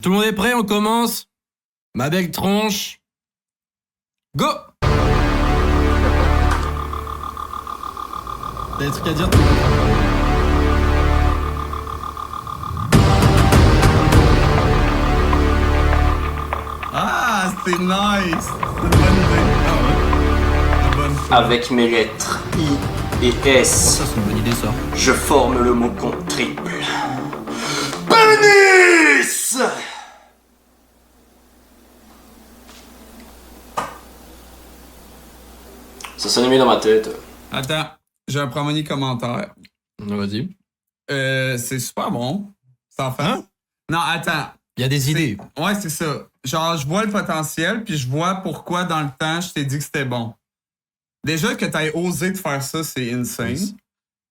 Tout le monde est prêt, on commence. Ma belle tronche. Go. T'as des trucs à dire, toi? Ah, c'est nice! C'est une bonne idée. Ah ouais? Une bonne idée. Avec mes lettres I et S, Ça, c'est une bonne idée, ça. je forme le mot compte triple. Pénis! Ça s'est mis dans ma tête. Attends, j'ai un premier commentaire. Vas-y. C'est super bon. Ça en fait? Hein? Non, attends. Il y a des idées. Ouais, c'est ça. Genre, je vois le potentiel, puis je vois pourquoi dans le temps, je t'ai dit que c'était bon. Déjà que t'aies osé de faire ça, c'est insane. Oui.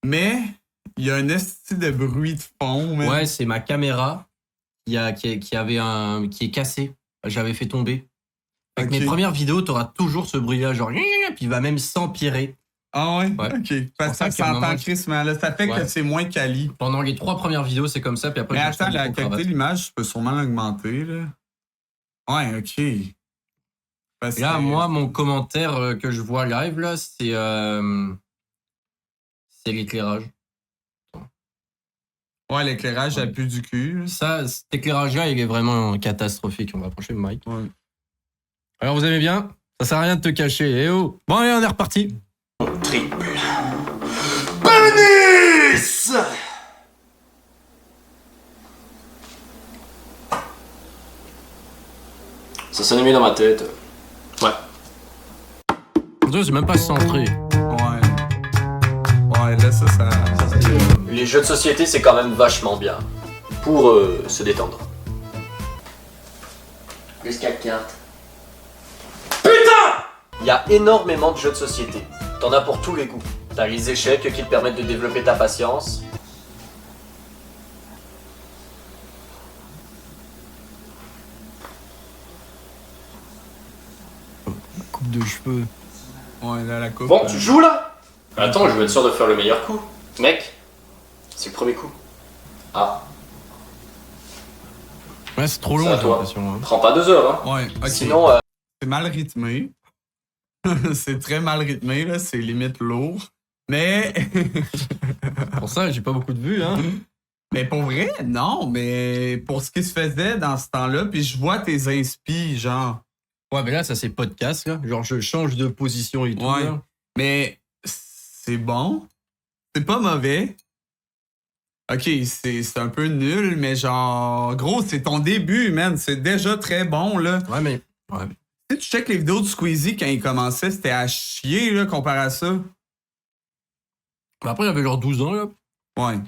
Mais il y a un esti de bruit de fond. Man. Ouais, c'est ma caméra qui est cassée. J'avais fait tomber. Avec Ok. mes premières vidéos, t'auras toujours ce bruit-là, genre, puis il va même s'empirer. Ah ouais? Ouais. Ok. Parce que ça ça qu'à un s'entend moment, crissement. Là, ça fait Ouais. que c'est moins quali. Pendant les 3 premières vidéos, c'est comme ça, puis après, Mais j'ai attends, acheté la des qualité de l'image, je peux sûrement l'augmenter, là. Ouais, ok. Parce Et là, que- moi, mon commentaire que je vois live, là, c'est l'éclairage. Ouais, l'éclairage, Ouais. a plus du cul. là. Ça, cet éclairage-là, il est vraiment catastrophique. On va approcher le mic. Ouais. Alors, vous aimez bien? Ça sert à rien de te cacher. Eh oh! Bon, allez, on est reparti. Triple. Pénis! Ça s'est mis dans ma tête. Ouais. C'est même pas centré. Ouais. Ouais, là, ça. Les jeux de société, c'est quand même vachement bien. Pour se détendre. Plus 4 cartes. Putain! Il y a énormément de jeux de société. T'en as pour tous les goûts. T'as les échecs qui te permettent de développer ta patience. Coupe de cheveux. Ouais, là, la coupe. Bon, tu joues là? Attends, je veux être sûr de faire le meilleur coup. Mec, c'est le premier coup. Ah, Ouais, c'est trop long, C'est à j'ai toi. l'impression. Hein. prends pas 2 heures, hein. Ouais, ok. Sinon, C'est mal rythmé. C'est très mal rythmé, là. C'est limite lourd. Mais. Pour ça, j'ai pas beaucoup de vues, hein. Mais pour vrai, non. Mais pour ce qui se faisait dans ce temps-là, puis je vois tes inspi, genre. Ouais, mais là, ça, c'est podcast, là. Genre, je change de position et tout. Ouais. Là. Mais c'est bon. C'est pas mauvais. Ok, c'est un peu nul, mais genre, gros, c'est ton début, man. C'est déjà très bon, là. Ouais, mais. Ouais. Tu sais, tu check les vidéos de Squeezie quand il commençait, c'était à chier, là, comparé à ça. Mais après, j'avais genre 12 ans, là. Ouais.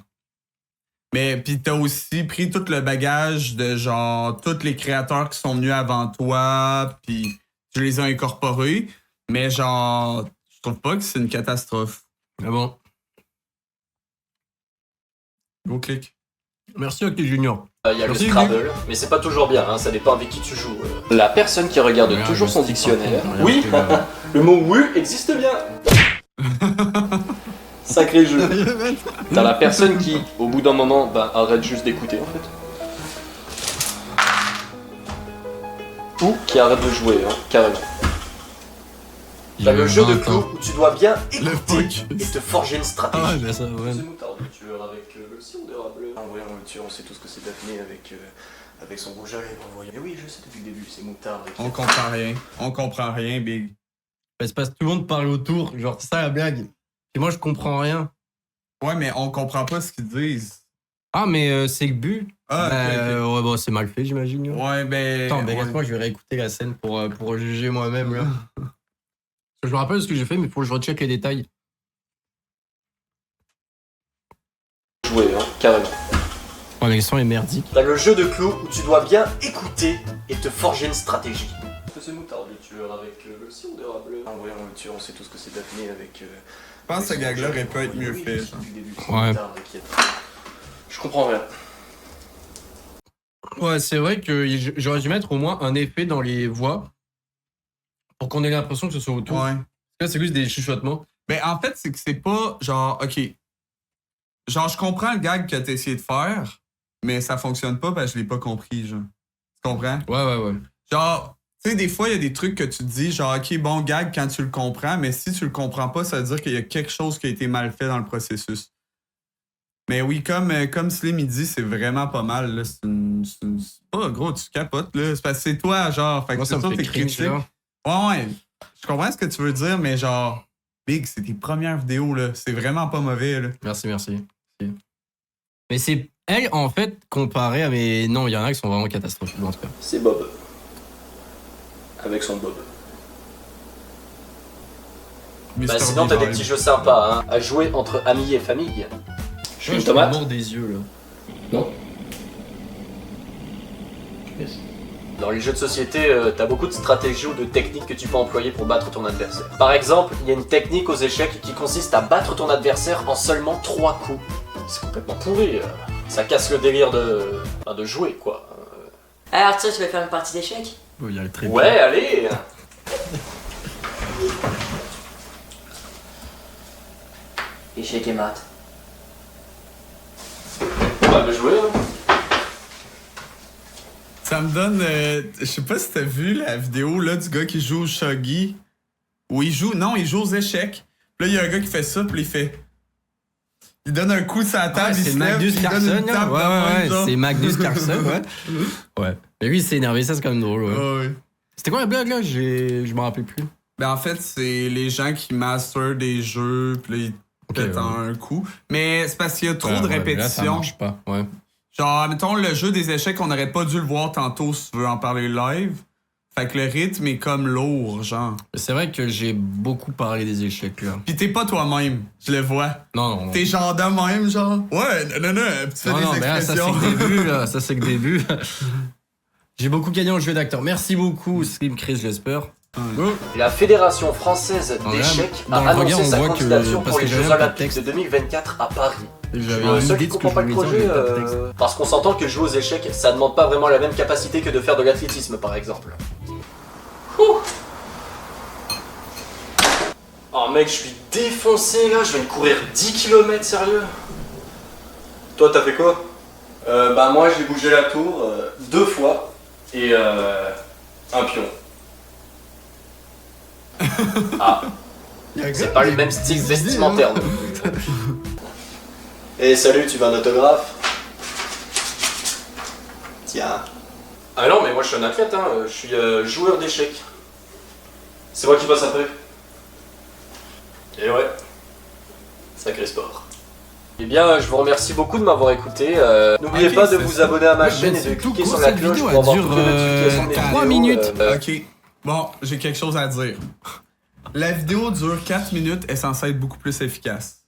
Mais pis t'as aussi pris tout le bagage de genre tous les créateurs qui sont venus avant toi, pis tu les as incorporés. Mais genre, je trouve pas que c'est une catastrophe. Mais bon. Go clic. Merci, Octi Junior. il y a le Merci, Scrabble, mais c'est pas toujours bien, hein, ça dépend avec qui tu joues. La personne qui regarde Ouais, toujours je son sais, dictionnaire. par contre, Oui, regarde le mot oui existe bien. Sacré jeu. T'as la personne qui, au bout d'un moment, bah, arrête juste d'écouter en fait. Ou qui arrête de jouer, hein, carrément. T'as le jeu de clous où tu dois bien écouter focus. et te forger une Ah stratégie. ouais, mais ça, ouais. C'est moutarde tueur avec le sirop d'érable. En voyant le tueur, on sait tous que c'est Daphné avec son rouge à lèvres. Mais oui, je sais depuis le début, c'est moutarde. On comprend rien. On comprend rien, Big. Bah, c'est parce que tout le monde parle autour. Genre, c'est ça la blague. Et moi, je comprends rien. Ouais, mais on comprend pas ce qu'ils disent. Ah, mais c'est le but. Ah, Bah, ok, ouais, bon, c'est mal fait, j'imagine. ok. Ouais. Ouais, ben. Attends, mais ouais. laisse-moi, je vais réécouter la scène pour juger moi-même, là. Je me rappelle ce que j'ai fait, mais il faut que je recheck les détails. Jouer, hein, carrément. Ouais, mais le son est merdique. T'as le jeu de clous où tu dois bien écouter et te forger une stratégie. C'est moutarde tueur avec le sirop d'érable. En voyant le tueur, on sait tous que c'est Daphné avec. Je pense que ce gag-là aurait pu être mieux Oui, fait. je sais genre. depuis le début, c'est Ouais. moutarde qui est- Je comprends rien. Ouais, c'est vrai que j'aurais dû mettre au moins un effet dans les voix pour qu'on ait l'impression que ce soit autour. Ouais. Là, c'est juste des chuchotements. Ben, en fait, c'est que c'est pas genre, ok. Genre, je comprends le gag que t'as essayé de faire, mais ça fonctionne pas parce que je l'ai pas compris, genre. Tu comprends? Ouais. Genre, tu sais, des fois, il y a des trucs que tu te dis, genre, OK, bon, gag quand tu le comprends, mais si tu le comprends pas, ça veut dire qu'il y a quelque chose qui a été mal fait dans le processus. Mais oui, comme Slim il dit, c'est vraiment pas mal. Là. Oh, gros, tu capotes, là. C'est parce que c'est toi, genre. Fait que Moi, c'est ça me sûr fait tes cringe, critiques. là. Ouais. Je comprends ce que tu veux dire, mais genre, Big, c'est tes premières vidéos, là. C'est vraiment pas mauvais, là. Merci. Mais c'est elle, en fait, comparée à mes... Non, il y en a qui sont vraiment catastrophiques, en tout cas. C'est Bob. Avec son Bob. Bah Mr. sinon t'as des Bean, petits jeux sympas hein, à jouer entre amis et famille. Je suis une Je tomate. mord des yeux, là. Non. Dans les jeux de société, t'as beaucoup de stratégies ou de techniques que tu peux employer pour battre ton adversaire. Par exemple, il y a une technique aux échecs qui consiste à battre ton adversaire en seulement 3 coups. C'est complètement pourri. Ça casse le délire de jouer, quoi. Alors Arthur, tu veux faire une partie d'échecs? Oh, il y a le trépied. Ouais, allez. Échecs et maths. On va jouer, hein. Ça me donne. Je sais pas si t'as vu la vidéo là, du gars qui joue au shogi. Ou il joue. Non, il joue aux échecs. Puis là, il y a un gars qui fait ça, puis il fait. Il donne un coup sur la table, il c'est se lève, Magnus puis il donne Carlsen, une là. tape de Ouais, main, genre. c'est Magnus Carlsen, ouais. Mais lui, il s'est énervé, ça, c'est quand même drôle, ouais. Ouais. C'était quoi la blague, là? Je m'en rappelle plus. Ben en fait, c'est les gens qui masterent des jeux, puis là, ils pètent en un coup. Mais c'est parce qu'il y a trop de Ouais, mais là, ça répétitions. marche pas, ouais. Genre, mettons, le jeu des échecs, on aurait pas dû le voir tantôt si tu veux en parler live. Fait que le rythme est comme lourd, genre. C'est vrai que j'ai beaucoup parlé des échecs, là. Pis t'es pas toi-même, je le vois. Non. T'es genre de même, genre. Ouais, non, pis tu fais Non, des mais là, ça, c'est expressions. que début, là. Ça, c'est que début. J'ai beaucoup gagné en jeu d'acteur. Merci beaucoup, Slim Chris, j'espère. La Fédération française Dans d'échecs dans a le regard, annoncé on sa voit que- candidature parce pour que les j'avais Jeux un peu de Olympiques texte. de 2024 à Paris. J'avais Le une seul idée qui de ce que comprend pas je le voulais projet, dire, mais pas de texte. parce qu'on s'entend que jouer aux échecs, ça demande pas vraiment la même capacité que de faire de l'athlétisme, par exemple. Ouh. Oh mec, je suis défoncé là, je viens de courir 10 km, sérieux. Toi, t'as fait quoi? Bah moi, j'ai bougé la tour 2 fois et un pion. Ah, c'est pas le même style vestimentaire. non plus. Et salut, tu veux un autographe? Tiens. Ah non, mais moi je suis un athlète, hein. Je suis joueur d'échecs. C'est moi qui passe après. Et ouais, sacré sport. Eh bien, je vous remercie beaucoup de m'avoir écouté. N'oubliez Ok, pas de c'est vous ça. abonner à ma Ouais, chaîne ben, et de c'est tout cliquer court, sur la cette cloche vidéo, pour elle avoir dure, toutes les notifications des 3 vidéos. minutes. Ok. Bon, j'ai quelque chose à dire. La vidéo dure 4 minutes, elle est censée être beaucoup plus efficace.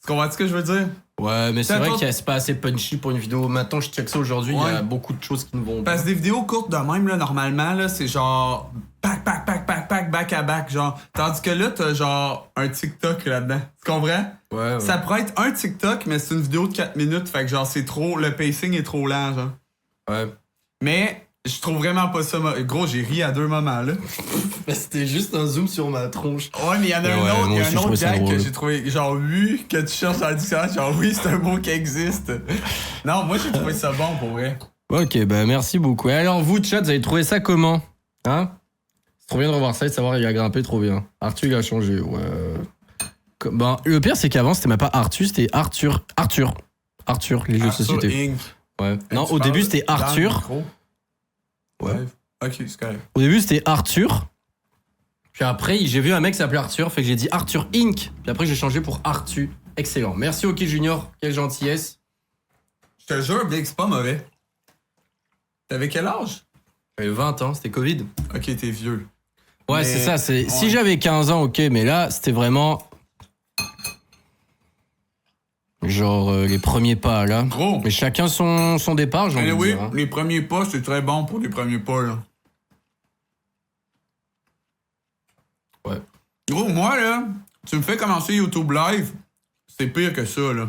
Tu comprends ce que je veux dire? Ouais, mais c'est Ça vrai compte- qu'il y a c'est pas assez punchy pour une vidéo. Maintenant, je check ça aujourd'hui, il y a Ouais. beaucoup de choses qui ne vont pas. Parce que des vidéos courtes de même, là, normalement, là, c'est genre back à back, genre. Tandis que là, t'as genre un TikTok là-dedans. Tu comprends? Ouais. Ça pourrait être un TikTok, mais c'est une vidéo de 4 minutes, fait que genre, c'est trop. Le pacing est trop lent, genre. Ouais. Mais je trouve vraiment pas ça. Gros, j'ai ri à 2 moments, là. Mais c'était juste un zoom sur ma tronche. Ouais, mais il y en a Ouais, un autre, moi il y a aussi, un je autre trouvais ça gag que drôle. j'ai trouvé, genre, oui, que tu cherches dans la dictionnaire, genre, oui, c'est un mot qui existe. Non, moi, j'ai trouvé ça bon, pour vrai. Ok, bah merci beaucoup. Et alors, vous, chat, vous avez trouvé ça comment? Hein? C'est trop bien de revoir ça et de savoir il a grimpé trop bien. Arthur, il a changé, ouais. Ben, le pire, c'est qu'avant, c'était même pas Arthur, c'était Arthur. Arthur, les jeux de Arthur société. Inc. Ouais. Non, Tu au parles début, c'était dans le Arthur. micro? Ouais. Ok, c'est correct. Au début, c'était Arthur. Puis après, j'ai vu un mec s'appeler Arthur, fait que j'ai dit Arthur Inc. Puis après, j'ai changé pour Arthur. Excellent. Merci, OK Junior. Quelle gentillesse. Je te jure, Blake, c'est pas mauvais. T'avais quel âge? J'avais 20 ans, c'était Covid. Ok, t'es vieux. Ouais, Mais- c'est ça. ouais. Si j'avais 15 ans, OK, mais là, c'était vraiment. Genre les premiers pas, là. Gros. Mais chacun son départ, j'ai envie de Oui, dire. Hein. les premiers pas, c'est très bon pour les premiers pas, là. Ouais. Gros, moi, là, tu me fais commencer YouTube Live, c'est pire que ça, là.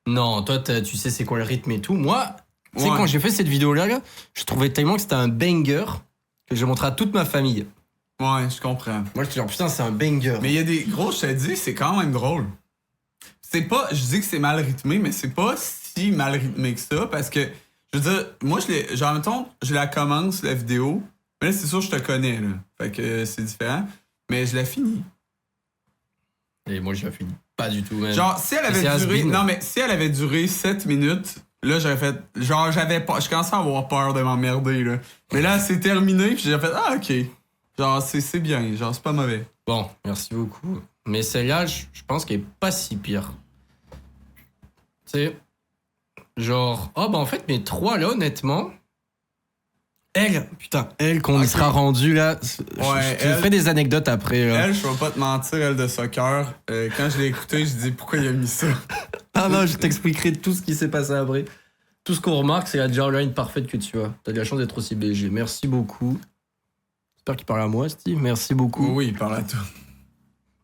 Non, toi, tu sais c'est quoi le rythme et tout. Moi, tu sais, Ouais. quand j'ai fait cette vidéo-là, là, je trouvais tellement que c'était un banger que je montrais à toute ma famille. Ouais, je comprends. Moi, j'étais genre, putain, c'est un banger. Mais il y a des gros, je te dis, c'est quand même drôle. C'est pas, je dis que c'est mal rythmé, mais c'est pas si mal rythmé que ça, parce que Je veux dire, moi, genre, mettons, je la commence, la vidéo. Mais là, c'est sûr, je te connais, là. Fait que c'est différent. Mais je la finis. Et moi, je la finis pas du tout, même. Genre, si elle avait duré. Non, mais si elle avait duré 7 minutes, là, j'aurais fait. Genre, j'avais pas. Je commençais à avoir peur de m'emmerder, là. Mais là, c'est terminé, puis j'ai fait, ah, ok. Genre, c'est bien. Genre, c'est pas mauvais. Bon, merci beaucoup. Mais celle-là, je pense qu'elle est pas si pire. Tu sais, genre, oh, bah, en fait, mes 3, là, honnêtement. Elle, qu'on y sera rendu, là. Ouais, je te ferai des anecdotes après, là. Elle, je vais pas te mentir, elle de soccer. Quand je l'ai écouté, je dis, pourquoi il a mis ça? Ah non, je t'expliquerai tout ce qui s'est passé après. Tout ce qu'on remarque, c'est la jawline parfaite que tu as. T'as de la chance d'être aussi BG. Merci beaucoup. J'espère qu'il parle à moi, Steve. Merci beaucoup. Oui, il parle à toi.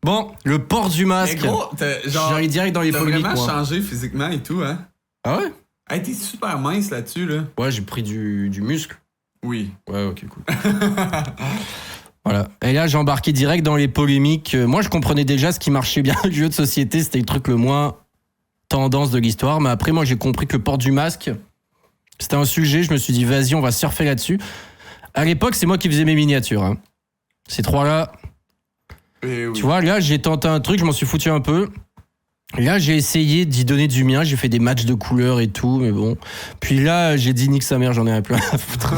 Bon, le port du masque. Mais gros, j'arrive direct dans les polémiques. T'as vraiment moi. changé physiquement et tout, hein? Ah ouais? Hey, t'es super mince là-dessus, là. Ouais, j'ai pris du muscle. Oui. Ouais, ok, cool. Voilà. Et là, j'ai embarqué direct dans les polémiques. Moi, je comprenais déjà ce qui marchait bien le jeu de société. C'était le truc le moins tendance de l'histoire. Mais après, moi, j'ai compris que le port du masque, c'était un sujet. Je me suis dit, vas-y, on va surfer là-dessus. À l'époque, c'est moi qui faisais mes miniatures. Hein. Ces 3-là. Oui. Tu vois, là, j'ai tenté un truc, je m'en suis foutu un peu. Là, j'ai essayé d'y donner du mien. J'ai fait des matchs de couleurs et tout, mais bon. Puis là, j'ai dit nique sa mère, j'en ai un peu à foutre.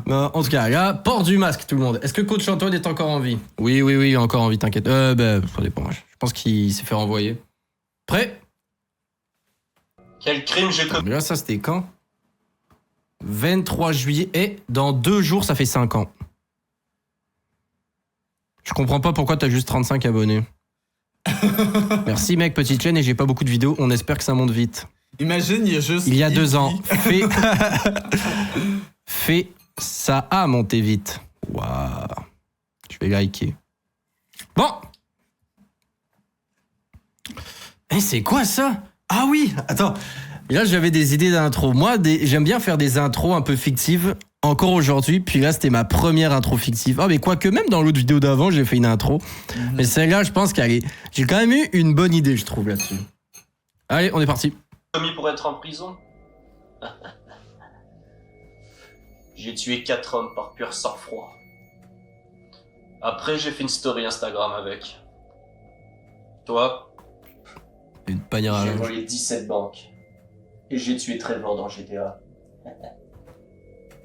Non, en tout cas, là, port du masque, tout le monde. Est-ce que coach Antoine est encore en vie? Oui, encore en vie, t'inquiète. Ça dépend. Je pense qu'il s'est fait renvoyer. Prêt? Quel crime j'ai commis? Mais là, ça, c'était quand? 23 juillet. Et dans 2 jours, ça fait 5 ans. Je comprends pas pourquoi t'as juste 35 abonnés. Merci mec, petite chaîne et j'ai pas beaucoup de vidéos, on espère que ça monte vite. Imagine, il y a juste... Il y a 2 ans. Fais ça a monté vite. Waouh. Je vais liker. Bon. Eh, c'est quoi ça? Ah oui, attends. Là, j'avais des idées d'intro. Moi, j'aime bien faire des intros un peu fictives. Encore aujourd'hui, puis là c'était ma première intro fictive. Ah mais quoique même dans l'autre vidéo d'avant j'ai fait une intro. Mais celle-là je pense qu'elle est... J'ai quand même eu une bonne idée je trouve là-dessus. Allez on est parti. Commis pour être en prison? J'ai tué 4 hommes par pur sang-froid. Après j'ai fait une story Instagram avec. Toi? Une panière à J'ai linge. volé 17 banques. Et j'ai tué Trevor dans GTA.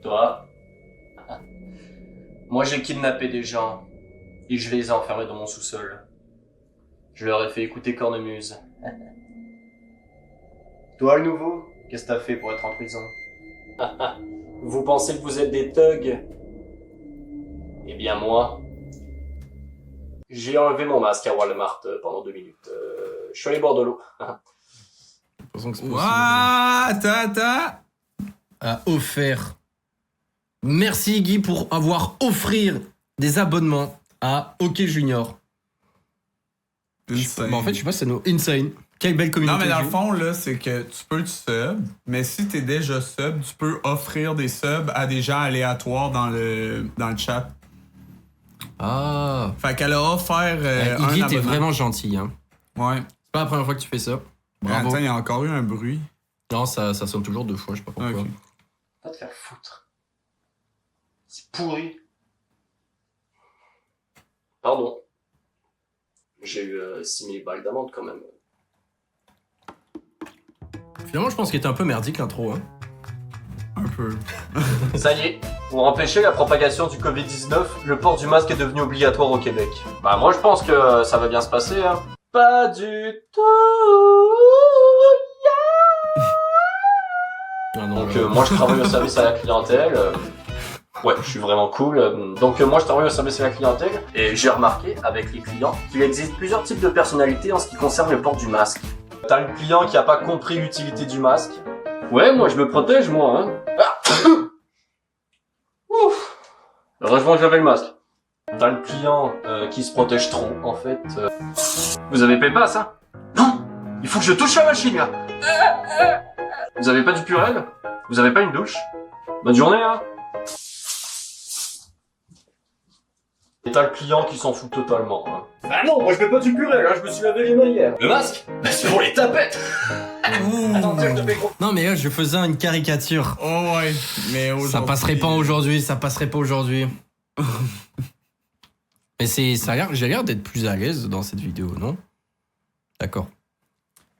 Toi? Moi j'ai kidnappé des gens et je les ai enfermés dans mon sous-sol. Je leur ai fait écouter Cornemuse. Toi le nouveau? Qu'est-ce que t'as fait pour être en prison? Vous pensez que vous êtes des thugs? Eh bien moi, j'ai enlevé mon masque à Walmart pendant 2 minutes. Je suis allé boire de l'eau. Ouah, attends. A offert. Merci Guy pour avoir offert des abonnements à OK Junior. Insane. Bah, en fait je sais pas c'est nos insane. Quelle belle communauté. Non, mais dans le fond, là, c'est que tu peux te sub, mais si t'es déjà sub, tu peux offrir des subs à des gens aléatoires dans le chat. Ah. Fait qu'elle a offert un Iggy, t'es abonnement. vraiment gentil. Hein. Ouais. C'est pas la première fois que tu fais ça. Mais Bravo. attends, il y a encore eu un bruit. Non, ça sonne toujours 2 fois, je sais pas pourquoi. Ok. Va te faire foutre. C'est pourri. Pardon. J'ai eu 6000 balles d'amende quand même. Finalement, je pense qu'il était un peu merdique l'intro. Hein. Un peu. Ça y est, pour empêcher la propagation du Covid-19, le port du masque est devenu obligatoire au Québec. Bah moi je pense que ça va bien se passer, hein. Pas du tout. Ah non, Donc là. moi je travaille au service à la clientèle. Ouais, je suis vraiment cool. Donc moi je travaille au service à la clientèle et j'ai remarqué avec les clients qu'il existe plusieurs types de personnalités en ce qui concerne le port du masque. T'as le client qui a pas compris l'utilité du masque. Ouais, moi je me protège moi, hein. Ah Ouf. Heureusement que j'avais le masque. T'as le client qui se protège trop, en fait. Vous avez payé pas ça? Non. Il faut que je touche la machine là. Vous avez pas du Purel? Vous avez pas une douche? Bonne journée, hein. Et t'as le client qui s'en fout totalement. Hein. Bah non, moi je mets pas du Purel, hein, je me suis lavé les mains hier. Le masque? Bah c'est pour les tapettes. Attends, tiens, je te fais gros. Non, mais là, je faisais une caricature. Oh ouais, mais aujourd'hui... Ça passerait pas aujourd'hui, ça passerait pas aujourd'hui. Mais j'ai l'air d'être plus à l'aise dans cette vidéo, non? D'accord.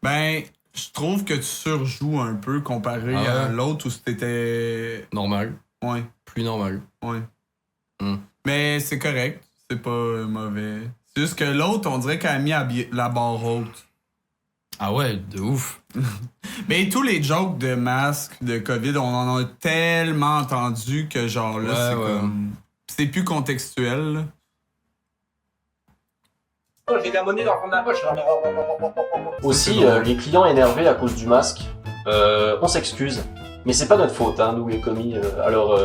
Ben, je trouve que tu surjoues un peu comparé Ah ouais? à l'autre où c'était... Normal. Ouais, Plus normal. ouais. Hmm. Mais c'est correct, c'est pas mauvais. C'est juste que l'autre, on dirait qu'elle a mis la barre haute. Ah ouais, de ouf. Mais tous les jokes de masque, de COVID, on en a tellement entendu que genre là, Ouais, c'est ouais. comme... C'est plus contextuel, là. J'ai de la monnaie dans le fond de ma poche. Aussi, les clients énervés à cause du masque, on s'excuse. Mais c'est pas notre faute, hein, nous les commis. Alors,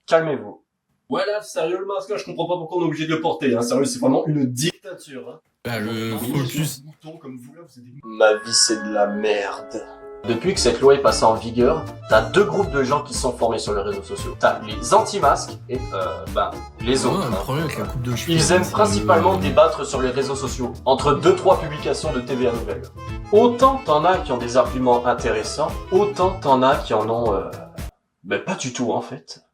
calmez-vous. Voilà, sérieux le masque, je comprends pas pourquoi on est obligé de le porter. Hein. Sérieux, c'est vraiment une dictature. Hein. Bah, le focus. Ma vie, c'est de la merde. Depuis que cette loi est passée en vigueur, t'as deux groupes de gens qui se sont formés sur les réseaux sociaux. T'as les anti-masques et les autres. Un hein. problème avec la coupe de cheveux. Ils aiment principalement débattre sur les réseaux sociaux, entre 2-3 publications de TVA Nouvelles. Autant t'en as qui ont des arguments intéressants, autant t'en as qui en ont... pas du tout en fait.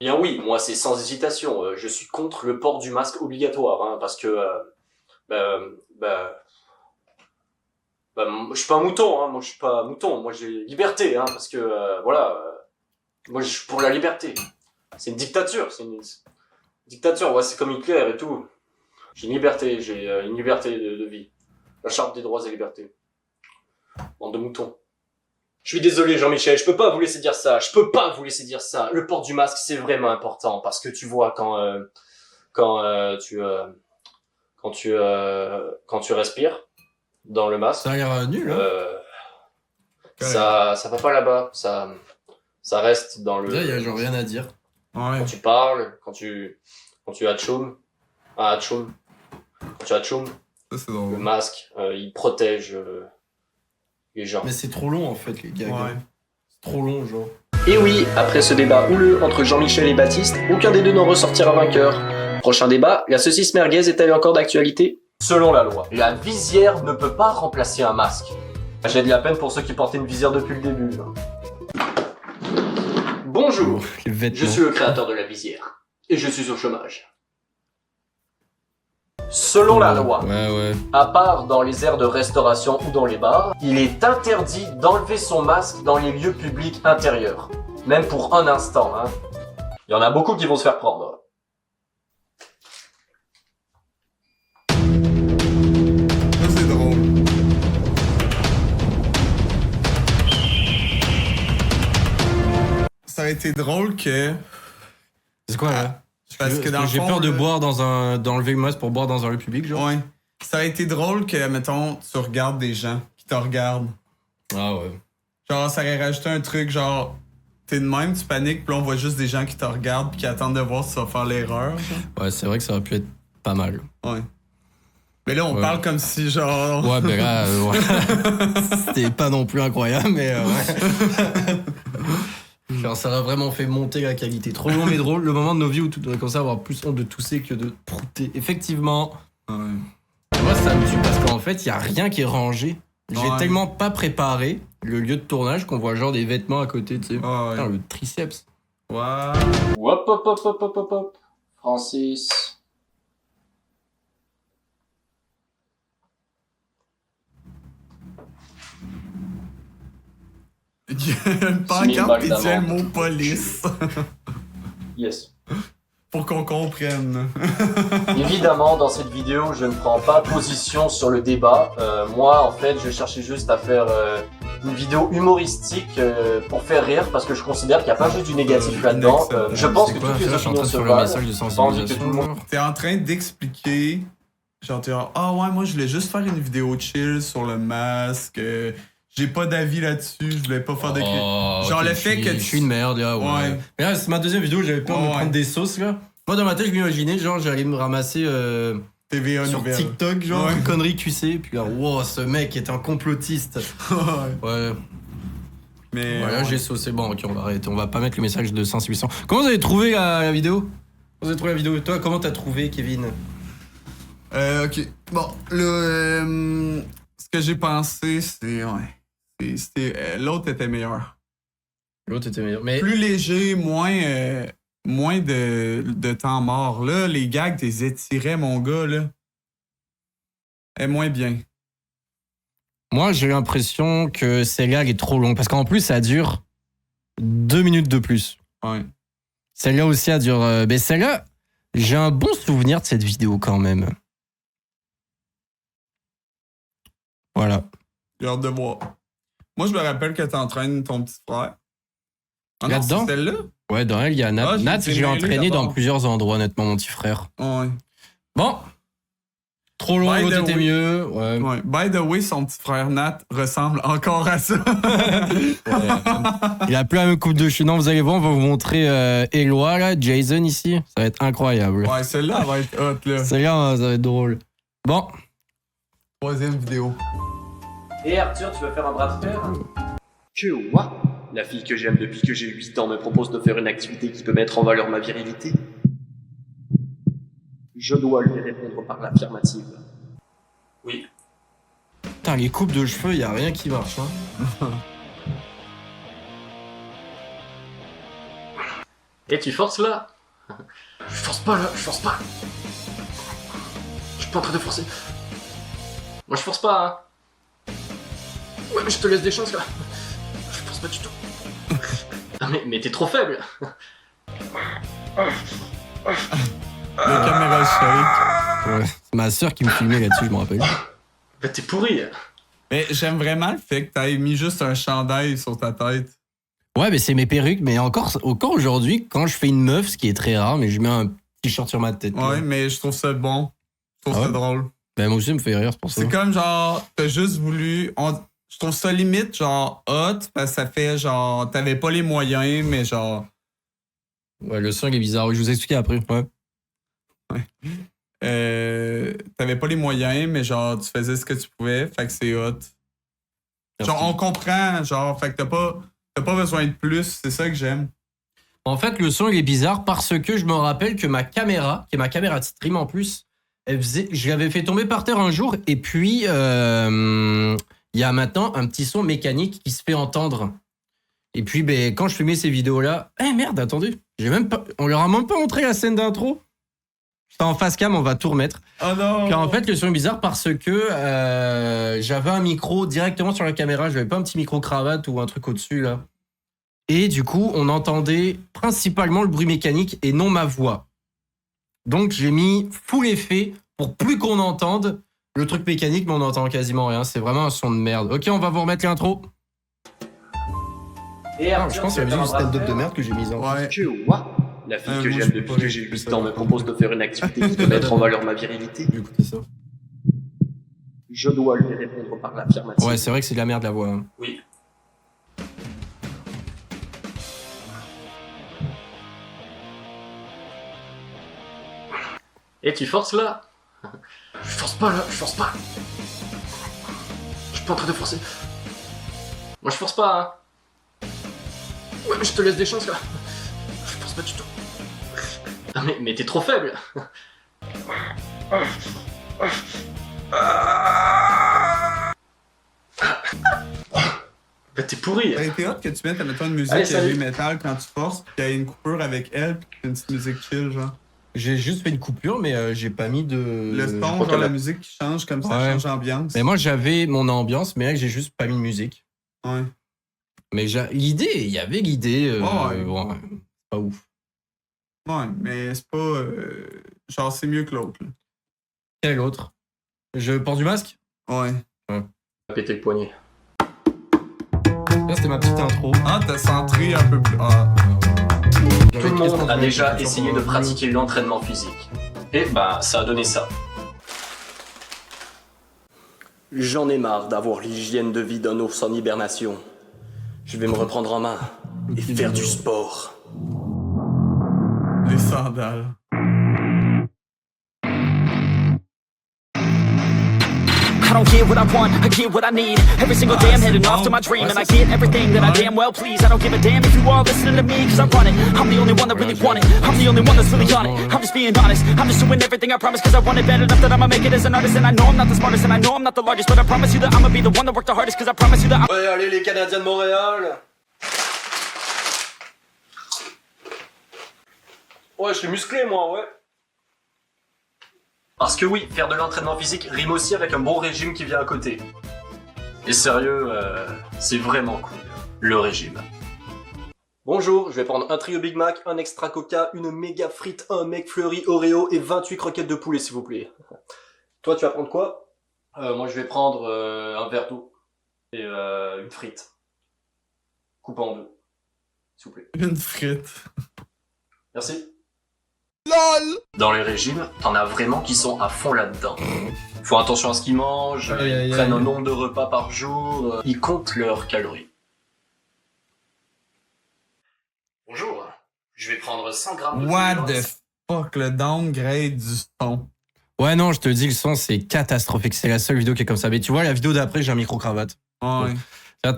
Bien oui, moi c'est sans hésitation, je suis contre le port du masque obligatoire, hein, parce que... je suis pas un mouton, hein, moi je suis pas un mouton, moi j'ai liberté, hein, parce que moi je suis pour la liberté. C'est une dictature, dictature, ouais, c'est comme Hitler et tout. J'ai une liberté de vie. La charte des droits et libertés. Bande de moutons. Je suis désolé Jean-Michel, je peux pas vous laisser dire ça, Le port du masque c'est vraiment important, parce que tu vois quand tu respires dans le masque, Ça a l'air nul, hein. ça va pas là-bas, ça reste dans le... Là, il y a genre rien à dire. Ouais. Quand tu parles, quand tu atchoum, quand tu atchoum, Ça, c'est le drôle. masque, il protège les gens. Mais c'est trop long, en fait, les gars. Ouais. C'est trop long, genre. Et oui, après ce débat houleux entre Jean-Michel et Baptiste, aucun des deux n'en ressortira vainqueur. Prochain débat, la saucisse merguez est-elle encore d'actualité? Selon la loi, la visière ne peut pas remplacer un masque. J'ai de la peine pour ceux qui portaient une visière depuis le début. Bonjour, Les vêtements. je suis le créateur de la visière. Et je suis au chômage. Selon la loi, Ouais. à part dans les aires de restauration ou dans les bars, il est interdit d'enlever son masque dans les lieux publics intérieurs. Même pour un instant, hein. Il y en a beaucoup qui vont se faire prendre. Ça, c'est drôle. Ça a été drôle que... C'est quoi, là? Parce que dans le j'ai fond, peur de là- boire d'enlever le masque pour boire dans un lieu public, genre. Ouais. Ça a été drôle que, mettons, tu regardes des gens qui te regardent. Ah ouais. Genre, ça aurait rajouté un truc, genre, t'es de même, tu paniques, puis là, on voit juste des gens qui te regardent puis qui attendent de voir si tu vas faire l'erreur. genre. Ouais, c'est vrai que ça aurait pu être pas mal. Ouais. Mais là, on Ouais. parle comme si, genre... Ouais, ben là, ouais. C'était pas non plus incroyable, mais ouais. Genre, ça a vraiment fait monter la qualité. Trop long mais drôle. Le moment de nos vies où on a commencé à avoir plus honte de tousser que de prouter. Effectivement. Ouais. Moi, ça me tue parce qu'en fait, il y a rien qui est rangé. J'ai Ouais. tellement pas préparé le lieu de tournage qu'on voit genre des vêtements à côté, tu sais. Ouais. Putain, le triceps. Ouais. Hop, hop, hop, hop, hop, hop, hop. Francis. Il y a une Signé pancarte qui Baldamant. tient le mot police. Yes. Pour qu'on comprenne. Évidemment, dans cette vidéo, je ne prends pas position sur le débat. Moi, en fait, je cherchais juste à faire une vidéo humoristique pour faire rire, parce que je considère qu'il n'y a pas juste du négatif là-dedans. Je pense que C'est quoi, toutes les ça, je suis en opinions train de se faire le valent. message de J'ai pas envie que tout sensibilisation. le monde... genre. T'es en train d'expliquer, genre, t'es genre, ah ouais, moi je voulais juste faire une vidéo chill sur le masque, j'ai pas d'avis là-dessus, je voulais pas faire de... Oh, Genre, ok, le fait que je tu- suis une merde, là, ouais. Ouais. Mais là, c'est ma deuxième vidéo, j'avais peur de me Ouais. prendre des sauces, là. Moi, dans ma tête, je m'imaginais, genre, j'allais me ramasser TVA sur nouvelle. TikTok, genre, Ouais. une connerie QC, puis là, wow, ce mec est un complotiste. Ouais. Ouais, Mais... voilà, ouais. j'ai saucé. Bon, ok, on va arrêter, on va pas mettre le message de sensibilisation. Comment vous avez trouvé la vidéo? Comment vous avez trouvé la vidéo? Toi, comment t'as trouvé, Kevin? Ok. Bon, là, ce que j'ai pensé, c'est... Ouais. L'autre était meilleur. L'autre était meilleur. Mais Plus léger, moins de temps mort. Là, les gags, t'es étirés, mon gars, là. Et moins bien. moi, j'ai l'impression que celle-là, elle est trop longue. Parce qu'en plus, ça dure 2 minutes de plus. Ouais. Celle-là aussi, elle dure... mais celle-là, j'ai un bon souvenir de cette vidéo quand même. Voilà. J'ai hâte de voir. Moi, je me rappelle que t'entraînes ton petit frère. Ah non, Là-dedans? c'est celle-là? Ouais, dans elle, il y a Nat. Ah, Nat, j'ai j'ai mêlé entraîné dans d'abord. plusieurs endroits, honnêtement, mon petit frère. Ouais. Bon. Trop long, By l'autre the était way. mieux. Ouais. Ouais. By the way, son petit frère Nat ressemble encore à ça. Il a plus la même coupe de cheveux. Non, vous allez voir, on va vous montrer Eloi, là, Jason ici. Ça va être incroyable. Ouais, celle-là elle va être hot, là. Celle-là, ça va être drôle. Bon. Troisième vidéo. Et Arthur, tu veux faire un bras de fer? Que quoi? La fille que j'aime depuis que j'ai 8 ans me propose de faire une activité qui peut mettre en valeur ma virilité. Je dois lui répondre par l'affirmative. Oui. Putain, les coupes de cheveux, y a rien qui marche. Hein. Et tu forces là? Je force pas là, je force pas. Je suis pas en train de forcer. Moi je force pas, hein. Ouais, mais je te laisse des chances là. Je force pas du tout. Ah, mais t'es trop faible. La caméra shake. Ouais. C'est ma soeur qui me filmait là-dessus, je me rappelle. Bah t'es pourri. Mais j'aime vraiment le fait que t'aies mis juste un chandail sur ta tête. Ouais, mais c'est mes perruques. Mais encore aujourd'hui, quand je fais une meuf, ce qui est très rare, mais je mets un t-shirt sur ma tête. Ouais, mais je trouve ça bon. Je trouve Ah ça ouais? drôle. Ben, moi aussi, ça me fait rire, c'est pour ça. C'est comme genre, t'as juste voulu. Je trouve ça limite genre hot parce que ça fait genre. T'avais pas les moyens, mais genre. Ouais, le son, il est bizarre. Je vous explique après. Ouais. T'avais pas les moyens, mais genre, tu faisais ce que tu pouvais. Fait que c'est hot. Genre, on comprend. Genre, fait que t'as pas besoin de plus. C'est ça que j'aime. En fait, le son, il est bizarre parce que je me rappelle que ma caméra, qui est ma caméra de stream en plus, je l'avais fait tomber par terre un jour et puis il y a maintenant un petit son mécanique qui se fait entendre. Et puis, ben, quand je filmais ces vidéos-là, merde, attendez, on leur a même pas montré la scène d'intro. C'était en face cam, on va tout remettre. Oh non! Car en fait, le son est bizarre parce que j'avais un micro directement sur la caméra, j'avais pas un petit micro cravate ou un truc au-dessus là. Et du coup, on entendait principalement le bruit mécanique et non ma voix. Donc j'ai mis full effet pour plus qu'on entende le truc mécanique, mais on n'entend quasiment rien. C'est vraiment un son de merde. Ok, on va vous remettre l'intro. Et Je pense qu'il y a juste une stand-up de merde que j'ai mise en. Ouais. Que quoi? La fille que moi, j'aime je peux depuis pas que j'ai écouter 8 ça. ans me propose de faire une activité qui peut mettre en valeur ma virilité. J'ai écouté ça. Je dois lui répondre par l'affirmative. Ouais, c'est vrai que c'est de la merde la voix. Hein. Oui. Et tu forces là? Je force pas là, je force pas. Je suis pas en train de forcer. Moi je force pas, hein. Ouais, mais je te laisse des chances là. Je force pas du tout. Ah, mais t'es trop faible. Bah t'es pourri. Ça été hot que tu mettes, mettons, une musique Allez, salut. heavy metal quand tu forces, pis qu'il y a une coupure avec elle, pis une petite musique chill, genre. J'ai juste fait une coupure, mais j'ai pas mis de. Le son, crois genre qu'elle la a- musique qui change, comme ça Ouais. change d'ambiance. Mais moi j'avais mon ambiance, mais là j'ai juste pas mis de musique. Ouais. Mais l'idée, il y avait l'idée. Ouais. Bon, pas ouf. Ouais, mais c'est pas. Genre, c'est mieux que l'autre, là. Quel autre? Je porte du masque? Ouais. Péter le poignet. Là c'était ma petite intro. Ah, t'as centré un peu plus. Ah. Tout le monde a déjà essayé de pratiquer l'entraînement physique. Et bah, ça a donné ça. J'en ai marre d'avoir l'hygiène de vie d'un ours en hibernation. Je vais me reprendre en main et faire du sport. Les sandales. I don't get what I want, I get what I need. Every single day I'm heading off to my dream, and I get everything that I damn well please. I don't give a damn if you all listening to me, cause I run it. I'm the only one that really want it. I'm the only one that's really on it. I'm just being honest. I'm just doing everything I promise, cause I want it bad enough that I'ma make it as an artist. And I know I'm not the smartest, and I know I'm not the largest, but I promise you that I'ma be the one that worked the hardest, cause I promise you that I'm... Ouais, allez les Canadiens de Montréal. Ouais, je suis musclé moi, ouais. Parce que oui, faire de l'entraînement physique rime aussi avec un bon régime qui vient à côté. Et sérieux, c'est vraiment cool, le régime. Bonjour, je vais prendre un trio Big Mac, un extra Coca, une méga frite, un McFlurry Oreo et 28 croquettes de poulet s'il vous plaît. Toi tu vas prendre quoi? Moi je vais prendre un verre d'eau et une frite. Coupe en deux, s'il vous plaît. Une frite. Merci. LOL. Dans les régimes, t'en as vraiment qui sont à fond là-dedans. Ils font attention à ce qu'ils mangent, ils prennent un nombre de repas par jour, ils comptent leurs calories. Bonjour, je vais prendre 100 grammes de What the fuck, le downgrade du son. Ouais, non, je te dis, le son, c'est catastrophique. C'est la seule vidéo qui est comme ça. Mais tu vois, la vidéo d'après, j'ai un micro-cravate. Ouais.